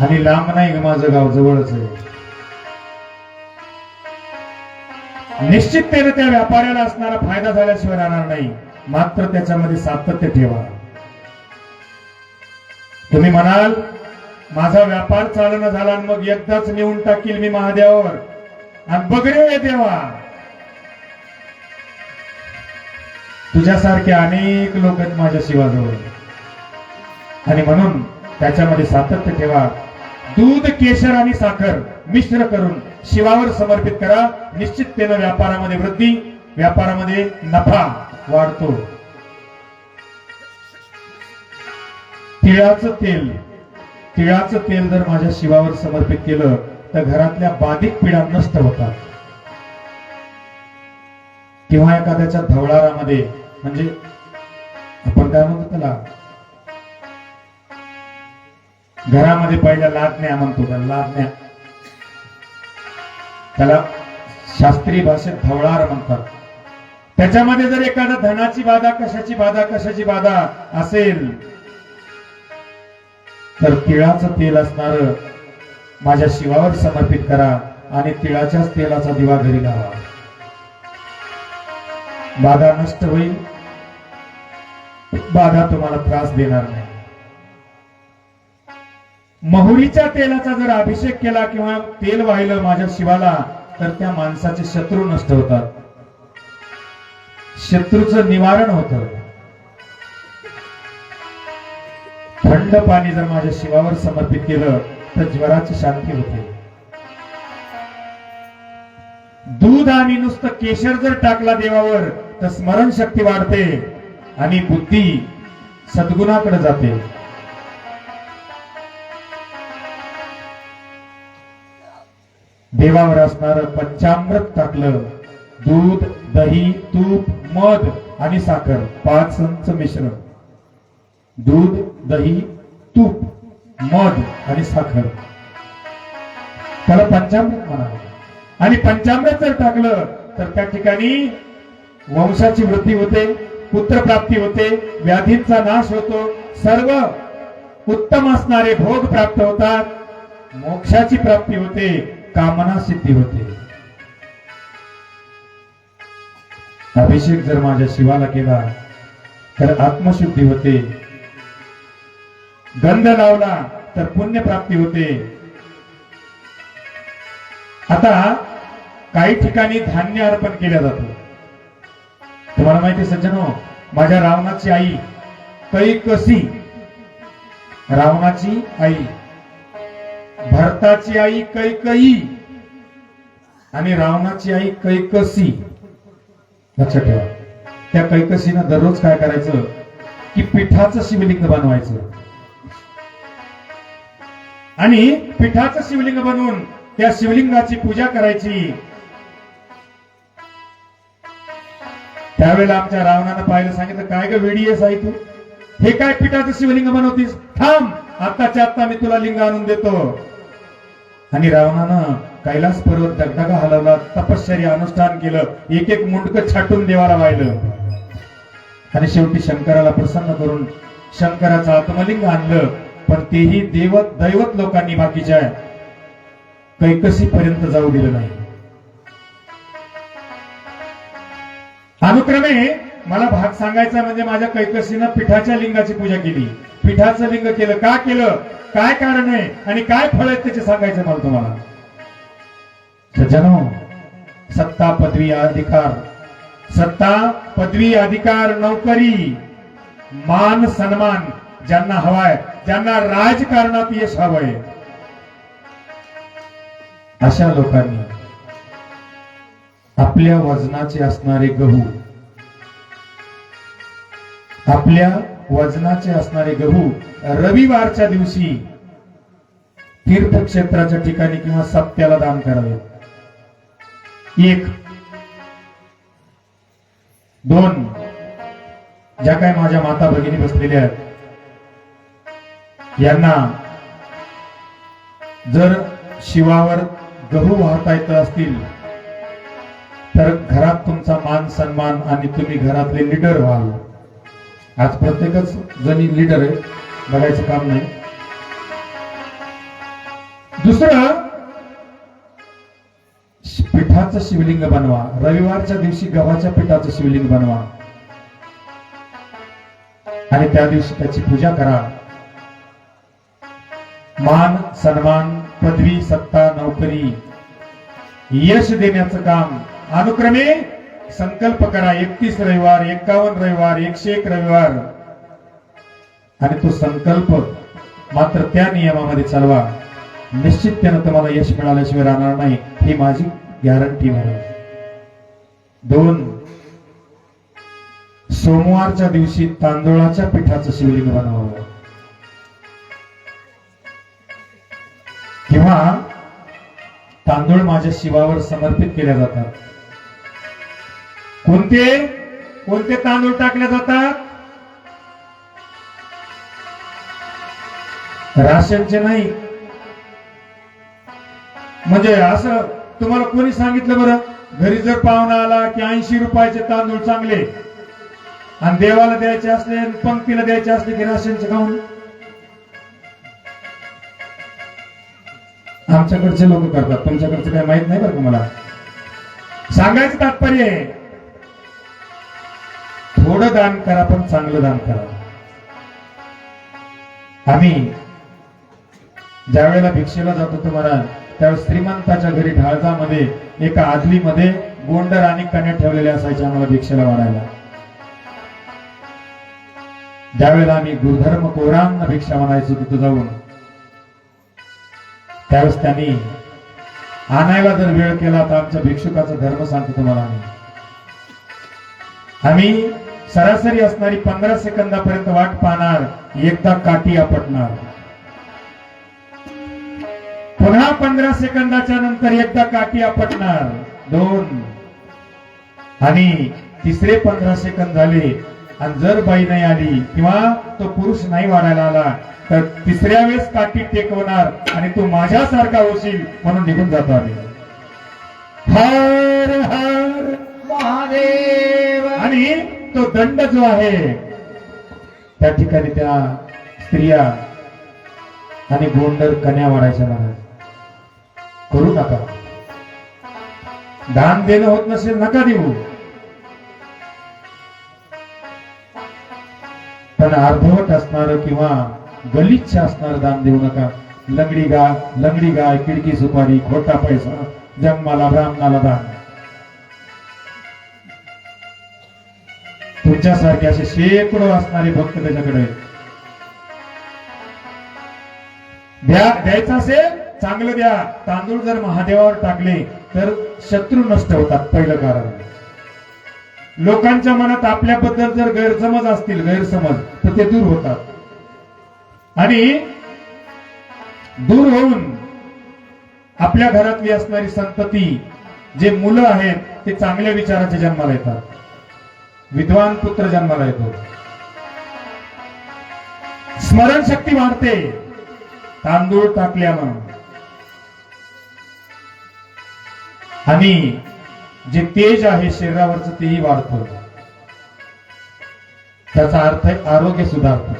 आणि लांब नाही ग, माझं गाव जवळच आहे. निश्चिततेने त्या व्यापाऱ्याला असणारा फायदा झाल्याशिवाय राहणार नाही. मात्र त्याच्यामध्ये सातत्य ठेवा. तुम्ही म्हणाल माझा व्यापार चालना झाला आणि मग एकदाच नेऊन टाकील मी महादेवावर आणि बगरे देवा. तुझ्यासारखे अनेक लोक आहेत माझ्या शिवाजवळ आणि म्हणून त्याच्यामध्ये सातत्य ठेवा. दूध, केशर आणि साखर मिश्र करून शिवावर समर्पित करा. निश्चिततेनं व्यापारामध्ये वृद्धी, व्यापारामध्ये नफा वाढतो. तिळाचं तेल जर माझ्या शिवावर समर्पित केलं तर घरातल्या बाधिक पिढा नष्ट होतात. किंवा एखाद्याच्या धवळारामध्ये, म्हणजे आपण काय म्हणतो त्याला, घरामध्ये पहिल्या लादण्या म्हणतो, लादण्या, त्याला शास्त्रीय भाषेत धवळार म्हणतात. त्याच्यामध्ये जर एखादा धनाची बाधा, कशाची बाधा असेल तर तिळाचं तेल असणार माझ्या शिवावर समर्पित करा आणि तिळाच्याच तेलाचा दिवा घरी लावा. बाधा नष्ट होईल, बाधा तुम्हाला त्रास देणार नाही. महुरीच्या तेलाचा जर अभिषेक केला किंवा तेल वाहिलं माझ्या शिवाला तर त्या माणसाचे शत्रू नष्ट होतात, शत्रूचं निवारण होतं. थंड पाणी जर माझ्या शिवावर समर्पित केलं तर ज्वराची शांती होते. दूध आणि नुसतं केशर जर टाकला देवावर तर स्मरणशक्ती वाढते आणि बुद्धी सद्गुणाकडे जाते. देवावर असणारं पंचामृत टाकलं, दूध, दही, तूप, मध आणि साखर, 5 मिश्रण. दूध, दही, तूप, मध आणि साखर, त्याला पंचामृत म्हणाले. आणि पंचामृत जर टाकलं तर त्या ठिकाणी वंशाची वृद्धी होते, पुत्रप्राप्ती होते, व्याधींचा नाश होतो, सर्व उत्तम असणारे भोग प्राप्त होतात, मोक्षाची प्राप्ती होते, कामना सिद्धी होते. अभिषेक जर माझ्या शिवाला केला तर आत्मशुद्धी होते, गंध लावला तर पुण्य प्राप्ती होते. आता काही ठिकाणी धान्य अर्पण केलं जातं. तुम्हाला माहिती सज्जनो, माझ्या रावणाची आई कैकसी, रावणाची आई, भरताची आई कैकई आणि रावणाची आई कैकसी. लक्षात ठेवा. त्या कैकसीनं दररोज काय करायचं की पिठाचं शिवलिंग बनवायचं आणि पिठाचं शिवलिंग बनवून त्या शिवलिंगाची पूजा करायची. त्यावेळेला आमच्या रावणानं पाहिलं, सांगितलं काय ग वेडी आहेस आई तू, हे काय पिठाचं शिवलिंग बनवतीस, थांब आत्ताच्या आत्ता मी तुला लिंग आणून देतो. आणि रावणानं कैलास पर्वत दगदगा हलवला, तपश्चर्या अनुष्ठान केलं, एक एक मुंडक छाटून देवाला वाहिलं आणि शेवटी शंकराला प्रसन्न करून शंकराचं आत्मलिंग आणलं. पण तेही दैवत लोकांनी बाकीच्या कैकसी पर्यंत जाऊ दिलं नाही. अनुक्रमे मला भाग सांगायचा म्हणजे माझ्या कैकसीनं पिठाच्या लिंगाची पूजा केली. पिठाचं लिंग केलं, का केलं, काय कारण आहे आणि काय फळ आहेत त्याचे सांगायचं मला तुम्हाला. सज्जनो, सत्ता, पदवी, अधिकार, नोकरी, मान, सन्मान ज्यांना हवाय, ज्यांना राजकारणात यश हवंय, अशा लोकांनी आपल्या वजनाचे असणारे गहू, रविवारच्या दिवशी तीर्थक्षेत्राच्या ठिकाणी किंवा सप्त्याला दान करावे. 1, 2, ज्या काय माझ्या माता भगिनी बसलेल्या आहेत, यांना जर शिवावर गहू वाहता येत असतील तर घरात तुमचा मान सन्मान आणि तुम्ही घरातले लीडर व्हाल. आज प्रत्येकच जणी लीडर आहे, बघायचं काम नाही. दुसरं, पिठाचं शिवलिंग बनवा. रविवारच्या दिवशी गव्हाच्या पिठाचं शिवलिंग बनवा आणि त्या दिवशी त्याची पूजा करा. मान, सन्मान, पदवी, सत्ता, नोकरी, यश देण्याचं काम अनुक्रमे संकल्प करा. 31 रविवार, 51 रविवार, 101 रविवार, आणि तो संकल्प मात्र त्या नियमामध्ये चालवा. निश्चितपणे तुम्हाला यश मिळाल्याशिवाय राहणार नाही, ही माझी गॅरंटी आहे. 2, सोमवारच्या दिवशी तांदूळाच्या पिठाचं शिवलिंग बनवावं किंवा तांदूळ माझ्या शिवावर समर्पित केल्या जातात. कोणते तांदूळ टाकले जातात? राशनचे नाही. म्हणजे असं तुम्हाला कोणी सांगितलं बरं? घरी जर पाहुणा आला की 80 रुपयाचे तांदूळ चांगले आणि देवाला द्यायचे असले आणि पंक्तीला द्यायचे असले की राशनचे खाऊन. आमच्याकडचे लोक करतात, तुमच्याकडचं काही माहित नाही बरं का. मला सांगायचं तात्पर्य आहे, थोडं दान करा पण चांगलं दान करा. आम्ही ज्या वेळेला भिक्षेला जातो तुम्हाला, त्यावेळेस श्रीमंताच्या घरी ढाळजामध्ये एका आदलीमध्ये गोंडर आणि कण्या ठेवलेल्या असायच्या आम्हाला भिक्षेला वाढायला. ज्यावेळेला आम्ही गुरुधर्म कोरांना भिक्षा म्हणायचो तिथं जाऊन, त्यावेळेस त्यांनी आणायला जर वेळ केला तर आमच्या भिक्षुकाचा धर्म सांगतो तुम्हाला. आम्ही सरासरी असणारी 15 सेकंदापर्यंत वाट पाहणार, एकदा काठी आपटणार, पुन्हा 15 सेकंदाच्या नंतर एकदा काठी आपटणार, 2, आणि तिसरे 15 सेकंद झाले आणि जर बाई नाही आली किंवा तो पुरुष नाही वाढायला आला तर तिसऱ्या वेळेस काठी टेकवणार आणि तू माझ्यासारखा होशील म्हणून निघून जातो आम्ही. हर हर महादेव. आणि तो दंड जो आहे त्या ठिकाणी त्या स्त्रिया आणि गोंडर कन्या वाढायच्या. महाराज करू नका. दान देणं होत नसेल नका देऊ, पण अर्धवट असणार किंवा गलिच्छ असणार दान देऊ नका. लंगडी गाय, खिडकी सुपारी, खोटा पैसा, जन्माला ब्राह्मणाला दान. तुमच्यासारखे असे शेकडो असणारे भक्त त्याच्याकडे. द्यायचं असेल चांगलं द्या. तांदूळ जर महादेवावर टाकले तर शत्रू नष्ट होतात. पहिलं कारण, लोकांच्या मनात आपल्याबद्दल जर गैरसमज असतील, तर ते दूर होतात आणि दूर होऊन आपल्या घरातली असणारी संतती, जे मुलं आहेत ते चांगल्या विचाराचे जन्माला येतात. विद्वान पुत्र जन्माला येतो. स्मरणशक्ती वाढते तांदूळ टाकल्यानं, आणि जे तेज आहे शरीरावरचं तेही वाढतं. त्याचा अर्थ आहे आरोग्य सुधारतं.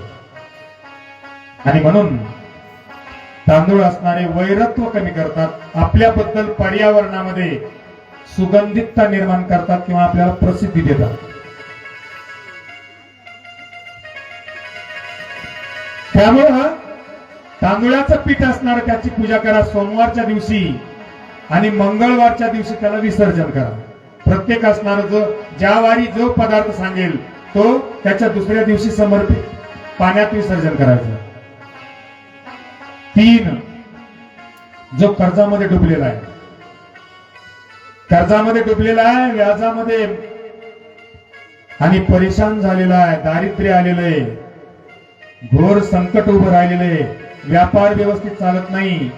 आणि म्हणून तांदूळ असणारे वैरत्व कमी करतात, आपल्याबद्दल पर्यावरणामध्ये सुगंधितता निर्माण करतात किंवा आपल्याला प्रसिद्धी देतात. त्यामुळं तांदूळाचं पीठ असणार त्याची पूजा करा सोमवारच्या दिवशी आणि मंगळवारच्या दिवशी त्याला विसर्जन करा. प्रत्येक असणार ज्या वारी जो पदार्थ सांगेल तो त्याच्या दुसऱ्या दिवशी समर्पित पाण्यात विसर्जन करायचं. 3, जो कर्जामध्ये डुबलेला आहे, व्याजामध्ये आणि परेशान झालेला आहे, दारिद्र्य आलेलं आहे, घोर संकट उभं राहिलेलं आहे, व्यापार व्यवस्थित चालत नाही,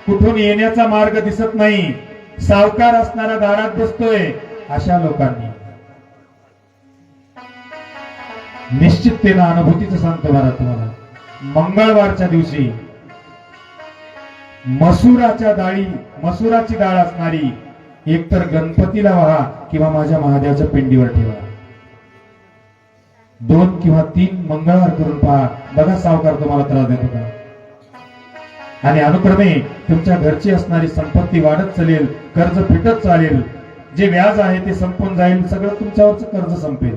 कुठून येण्याचा मार्ग दिसत नाही, सावकार असणारा दारात बसतोय, अशा लोकांनी निश्चिततेनं अनुभूतीचं सांगतो मला तुम्हाला, मंगळवारच्या दिवशी मसुराची डाळ असणारी एकतर गणपतीला वाहा किंवा माझ्या महादेवाच्या पिंडीवर ठेवा. 2 किंवा 3 मंगळवार करून पहा. बघा सावकार तुम्हाला त्रास देतो का. आणि अनुक्रमे तुमच्या घरची असणारी संपत्ती वाढत चालेल, कर्ज फिटत चालेल, जे व्याज आहे ते संपून जाईल, सगळं तुमच्यावरच कर्ज संपेल.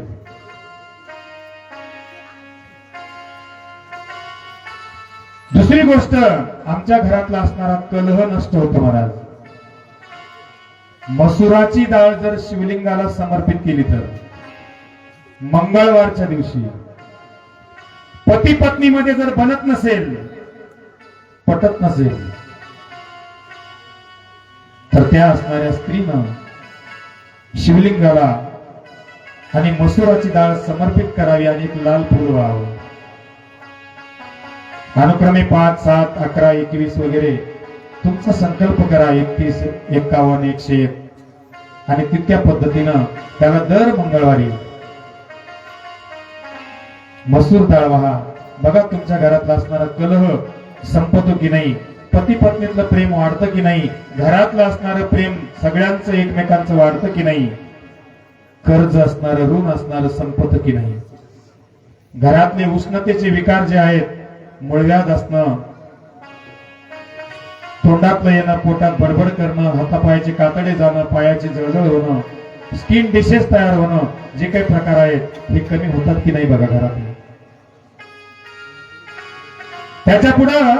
दुसरी गोष्ट, आमच्या घरातला असणारा कलह नष्ट होतो महाराज. मसुराची डाळ जर शिवलिंगाला समर्पित केली तर मंगळवारच्या दिवशी पती पत्नीमध्ये जर बनत नसेल, पटत नसेल, तर त्या असणाऱ्या स्त्रीनं शिवलिंगाला आणि मसुराची डाळ समर्पित करावी आणि एक लाल फूल व्हावं. अनुक्रमे 5, 7, 11, 21 वगैरे तुमचा संकल्प करा. 31, 51, 101 आणि तितक्या पद्धतीनं त्याला दर मंगळवारी मसूर डाळ वाहा. बघा तुमच्या घरातला असणारा कलह संपतो की नाही, पती पत्नीतलं प्रेम वाढतं की नाही, घरातलं असणारं प्रेम सगळ्यांचं एकमेकांचं वाढतं की नाही, कर्ज असणारं ऋण असणारं संपतं की नाही, घरातले उष्णतेचे विकार जे आहेत, मूळव्याध असणं, तोंडातलं येणं, पोटात बडबड करणं, हातापायाचे कातडे जाणं, पायाची जळजळ होणं, स्किन डिसेस तयार होणं, जे काही प्रकार आहेत हे कमी होतात की नाही बघा घरातले. त्याच्या पुढं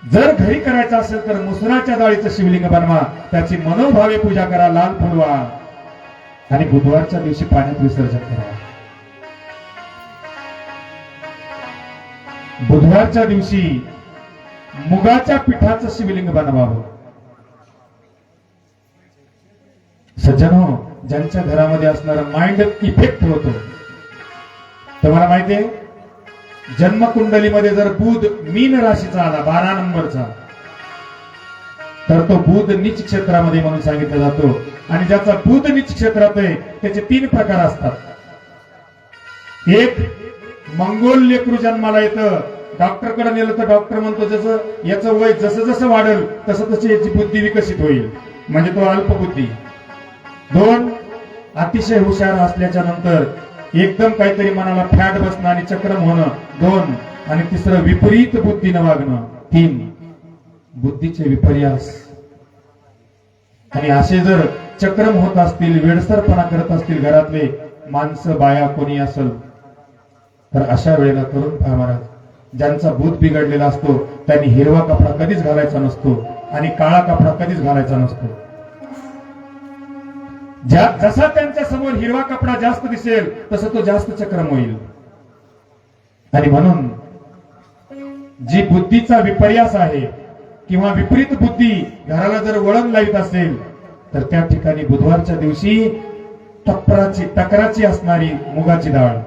जर घरी करायचं असेल तर मसुराच्या डाळीचं शिवलिंग बनवा, त्याची मनोभावे पूजा करा, लाल फुलवा आणि बुधवारच्या दिवशी पाण्यात विसर्जन करा. बुधवारच्या दिवशी मुगाच्या पिठाचं शिवलिंग बनवावं. सज्जनो, ज्यांच्या घरामध्ये असणारा माइंड इफेक्ट होतो, तुम्हाला माहितीये जन्मकुंडलीमध्ये जर बुध मीन राशीचा आला 12 नंबरचा, तर तो बुध नीच क्षेत्रामध्ये म्हणून सांगितला जातो. आणि ज्याचा बुध नीच क्षेत्रात आहे त्याचे 3 प्रकार असतात. एक, मंगोल लेकरू जन्माला येतं, डॉक्टरकडे नेलं तर डॉक्टर म्हणतो जसं याचं वय जसं जसं वाढेल तसं तशी याची बुद्धी विकसित होईल, म्हणजे तो अल्पबुद्धी. 2, अतिशय हुशार असल्याच्या नंतर एकदम काहीतरी मनाला फॅट बसणं आणि चक्रम होणं. 2, आणि 3, विपरीत बुद्धीनं वागणं. 3, बुद्धीचे विपर्यास. आणि असे जर चक्रम होत असतील, वेडसरपणा करत असतील घरातले माणसं, बाया कोणी असेल, तर अशा वेळेला करून पहा महाराज, ज्यांचा बुध बिघडलेला असतो त्यांनी हिरवा कपडा कधीच घालायचा नसतो आणि काळा कपडा कधीच घालायचा नसतो. जसा त्यांच्या समोर हिरवा कपडा जास्त दिसेल तसं तो जास्त चक्रम होईल. आणि म्हणून जी बुद्धीचा विपर्यास आहे किंवा विपरीत बुद्धी घराला जर वळण लावित असेल, तर त्या ठिकाणी बुधवारच्या दिवशी टकराची असणारी मुगाची डाळ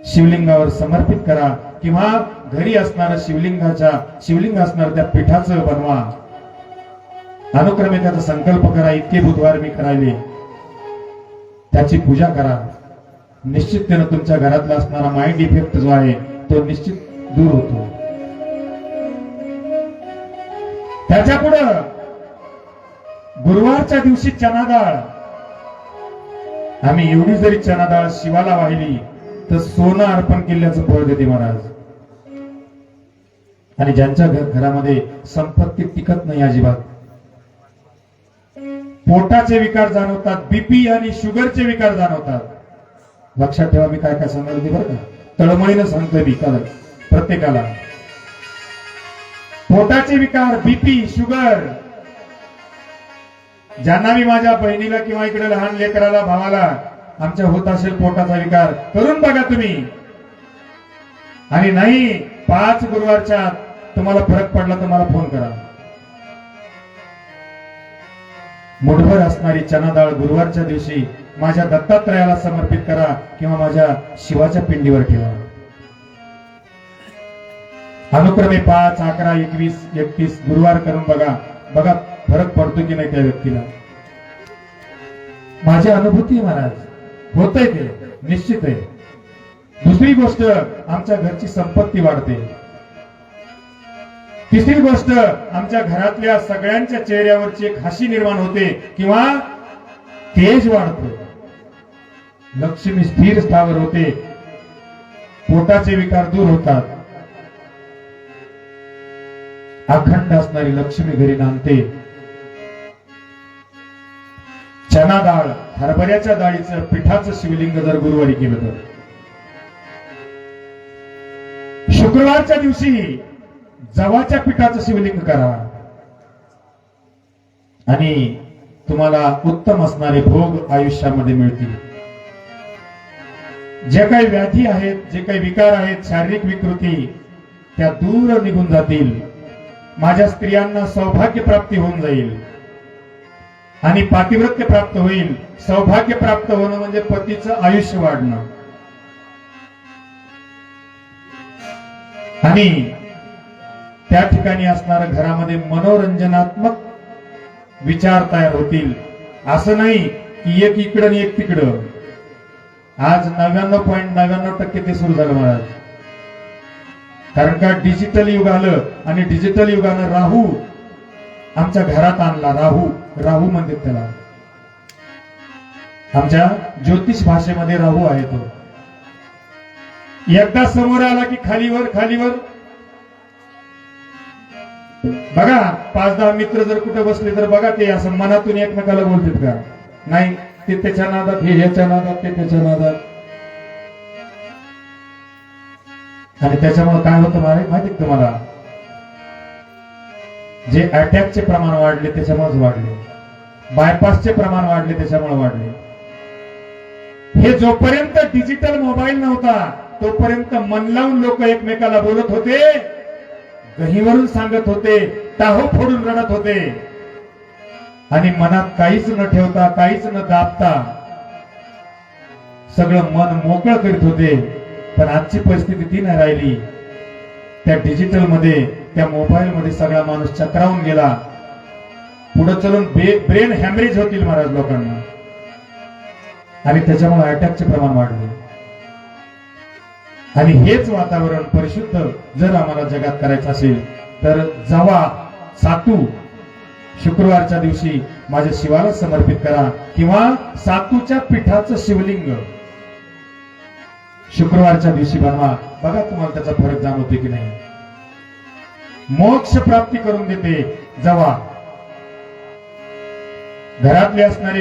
शिवलिंगावर समर्पित करा किंवा घरी असणारं शिवलिंग असणार त्या पिठाचं बनवा. अनुक्रमे त्याचा संकल्प करा, इतके बुधवार मी करावे, त्याची पूजा करा. निश्चिततेनं तुमच्या घरातला असणारा माइंड इफेक्ट जो आहे तो निश्चित दूर होतो. त्याच्या पुढं गुरुवारच्या दिवशी चना डाळ, आम्ही एवढी जरी चना डाळ शिवाला वाहिली तर सोनं अर्पण केल्याचं फळ देते महाराज. आणि ज्यांच्या घरामध्ये संपत्ती टिकत नाही अजिबात, पोटाचे विकार जाणवतात, बीपी आणि शुगरचे विकार जाणवतात, लक्षात ठेवा मी काय काय सांगणार बरं का, तळमळीनं सांगतोय मी काल प्रत्येकाला. पोटाचे विकार, बीपी, शुगर, ज्यांना मी माझ्या बहिणीला किंवा इकडे लहान लेकराला, भावाला आमच्या होत असेल पोटाचा विकार, करून बघा तुम्ही. आणि नाही 5 गुरुवारच्या आत तुम्हाला फरक पडला तर मला फोन करा. मुठभर असणारी चना डाळ गुरुवारच्या दिवशी माझ्या दत्तात्रयाला समर्पित करा किंवा माझ्या शिवाच्या पिंडीवर ठेवा. अनुक्रमे 5, 11, 21, 31 गुरुवार करून बघा, बघा फरक पडतो की नाही त्या व्यक्तीला. माझी अनुभूती महाराज, होतंय ते निश्चित आहे. दुसरी गोष्ट, आमच्या घरची संपत्ती वाढते. तिसरी गोष्ट, आमच्या घरातल्या सगळ्यांच्या चेहऱ्यावरची एक हाशी निर्माण होते किंवा तेज वाढतो. लक्ष्मी स्थिर स्थावर होते, पोटाचे विकार दूर होतात अखंड असणारी लक्ष्मी घरी नांदते. चना डाळ हरभऱ्याच्या डाळीचं पिठाचं शिवलिंग जर गुरुवारी केलं तर, शुक्रवारच्या दिवशी जवाच्या पिठाचं शिवलिंग करा आणि तुम्हाला उत्तम असणारे भोग आयुष्यामध्ये मिळतील. जे काही व्याधी आहेत, जे काही विकार आहेत, शारीरिक विकृती, त्या दूर निघून जातील. माझ्या स्त्रियांना सौभाग्य प्राप्ती होऊन जाईल आणि पातिव्रत्य प्राप्त होईल. सौभाग्य प्राप्त होणं म्हणजे पतीचं आयुष्य वाढणं आणि त्या ठिकाणी असणाऱ्या घरामध्ये मनोरंजनात्मक विचार तयार होतील. असं नाही की एक इकडं आणि एक तिकडं. आज 99.99% ते सुरू झालं महाराज. कारण का डिजिटल युग आलं आणि डिजिटल युगानं राहू आमच्या घरात आणला. राहू म्हणतात त्याला. आमच्या ज्योतिष भाषेमध्ये राहू आहे तो. एकदा समोर आला की खालीवर बघा. 5-10 मित्र जर कुठे बसले तर बघा ते असं मनातून एकमेकाला बोलतात का? नाही. ते त्याच्या नादात, हे ह्याच्या नादात, ते त्याच्या नादात. आणि त्याच्यामुळे काय होतं माहिती तुम्हाला? जे अटॅकचे प्रमाण वाढले त्याच्यामुळेच वाढले, बायपासचे प्रमाण वाढले त्याच्यामुळे वाढले. हे जोपर्यंत डिजिटल मोबाईल नव्हता तोपर्यंत मन लावून लोक एकमेकाला बोलत होते, गहीवरून सांगत होते, टाहो फोडून रडत होते आणि मनात काहीच न ठेवता, काहीच न दाबता सगळं मन मोकळं करीत होते. पण आजची परिस्थिती ती नाही राहिली. त्या डिजिटल मध्ये, त्या मोबाईल मध्ये सगळा माणूस चक्रावून गेला. पुढे चलून ब्रेन हॅमरेज होतील महाराज लोकांना आणि त्याच्यामुळे अटॅकचे प्रमाण वाढले. आणि हेच वातावरण परिशुद्ध जर आम्हाला जगात करायचं असेल तर जवा सातू शुक्रवारच्या दिवशी माझ्या शिवाला समर्पित करा किंवा सातूच्या पिठाचं शिवलिंग शुक्रवारच्या दिवशी बनवा. बघा तुम्हाला त्याचा फरक जाणवते की नाही. मोक्ष प्राप्ती करून देते. जवा घरातले असणारे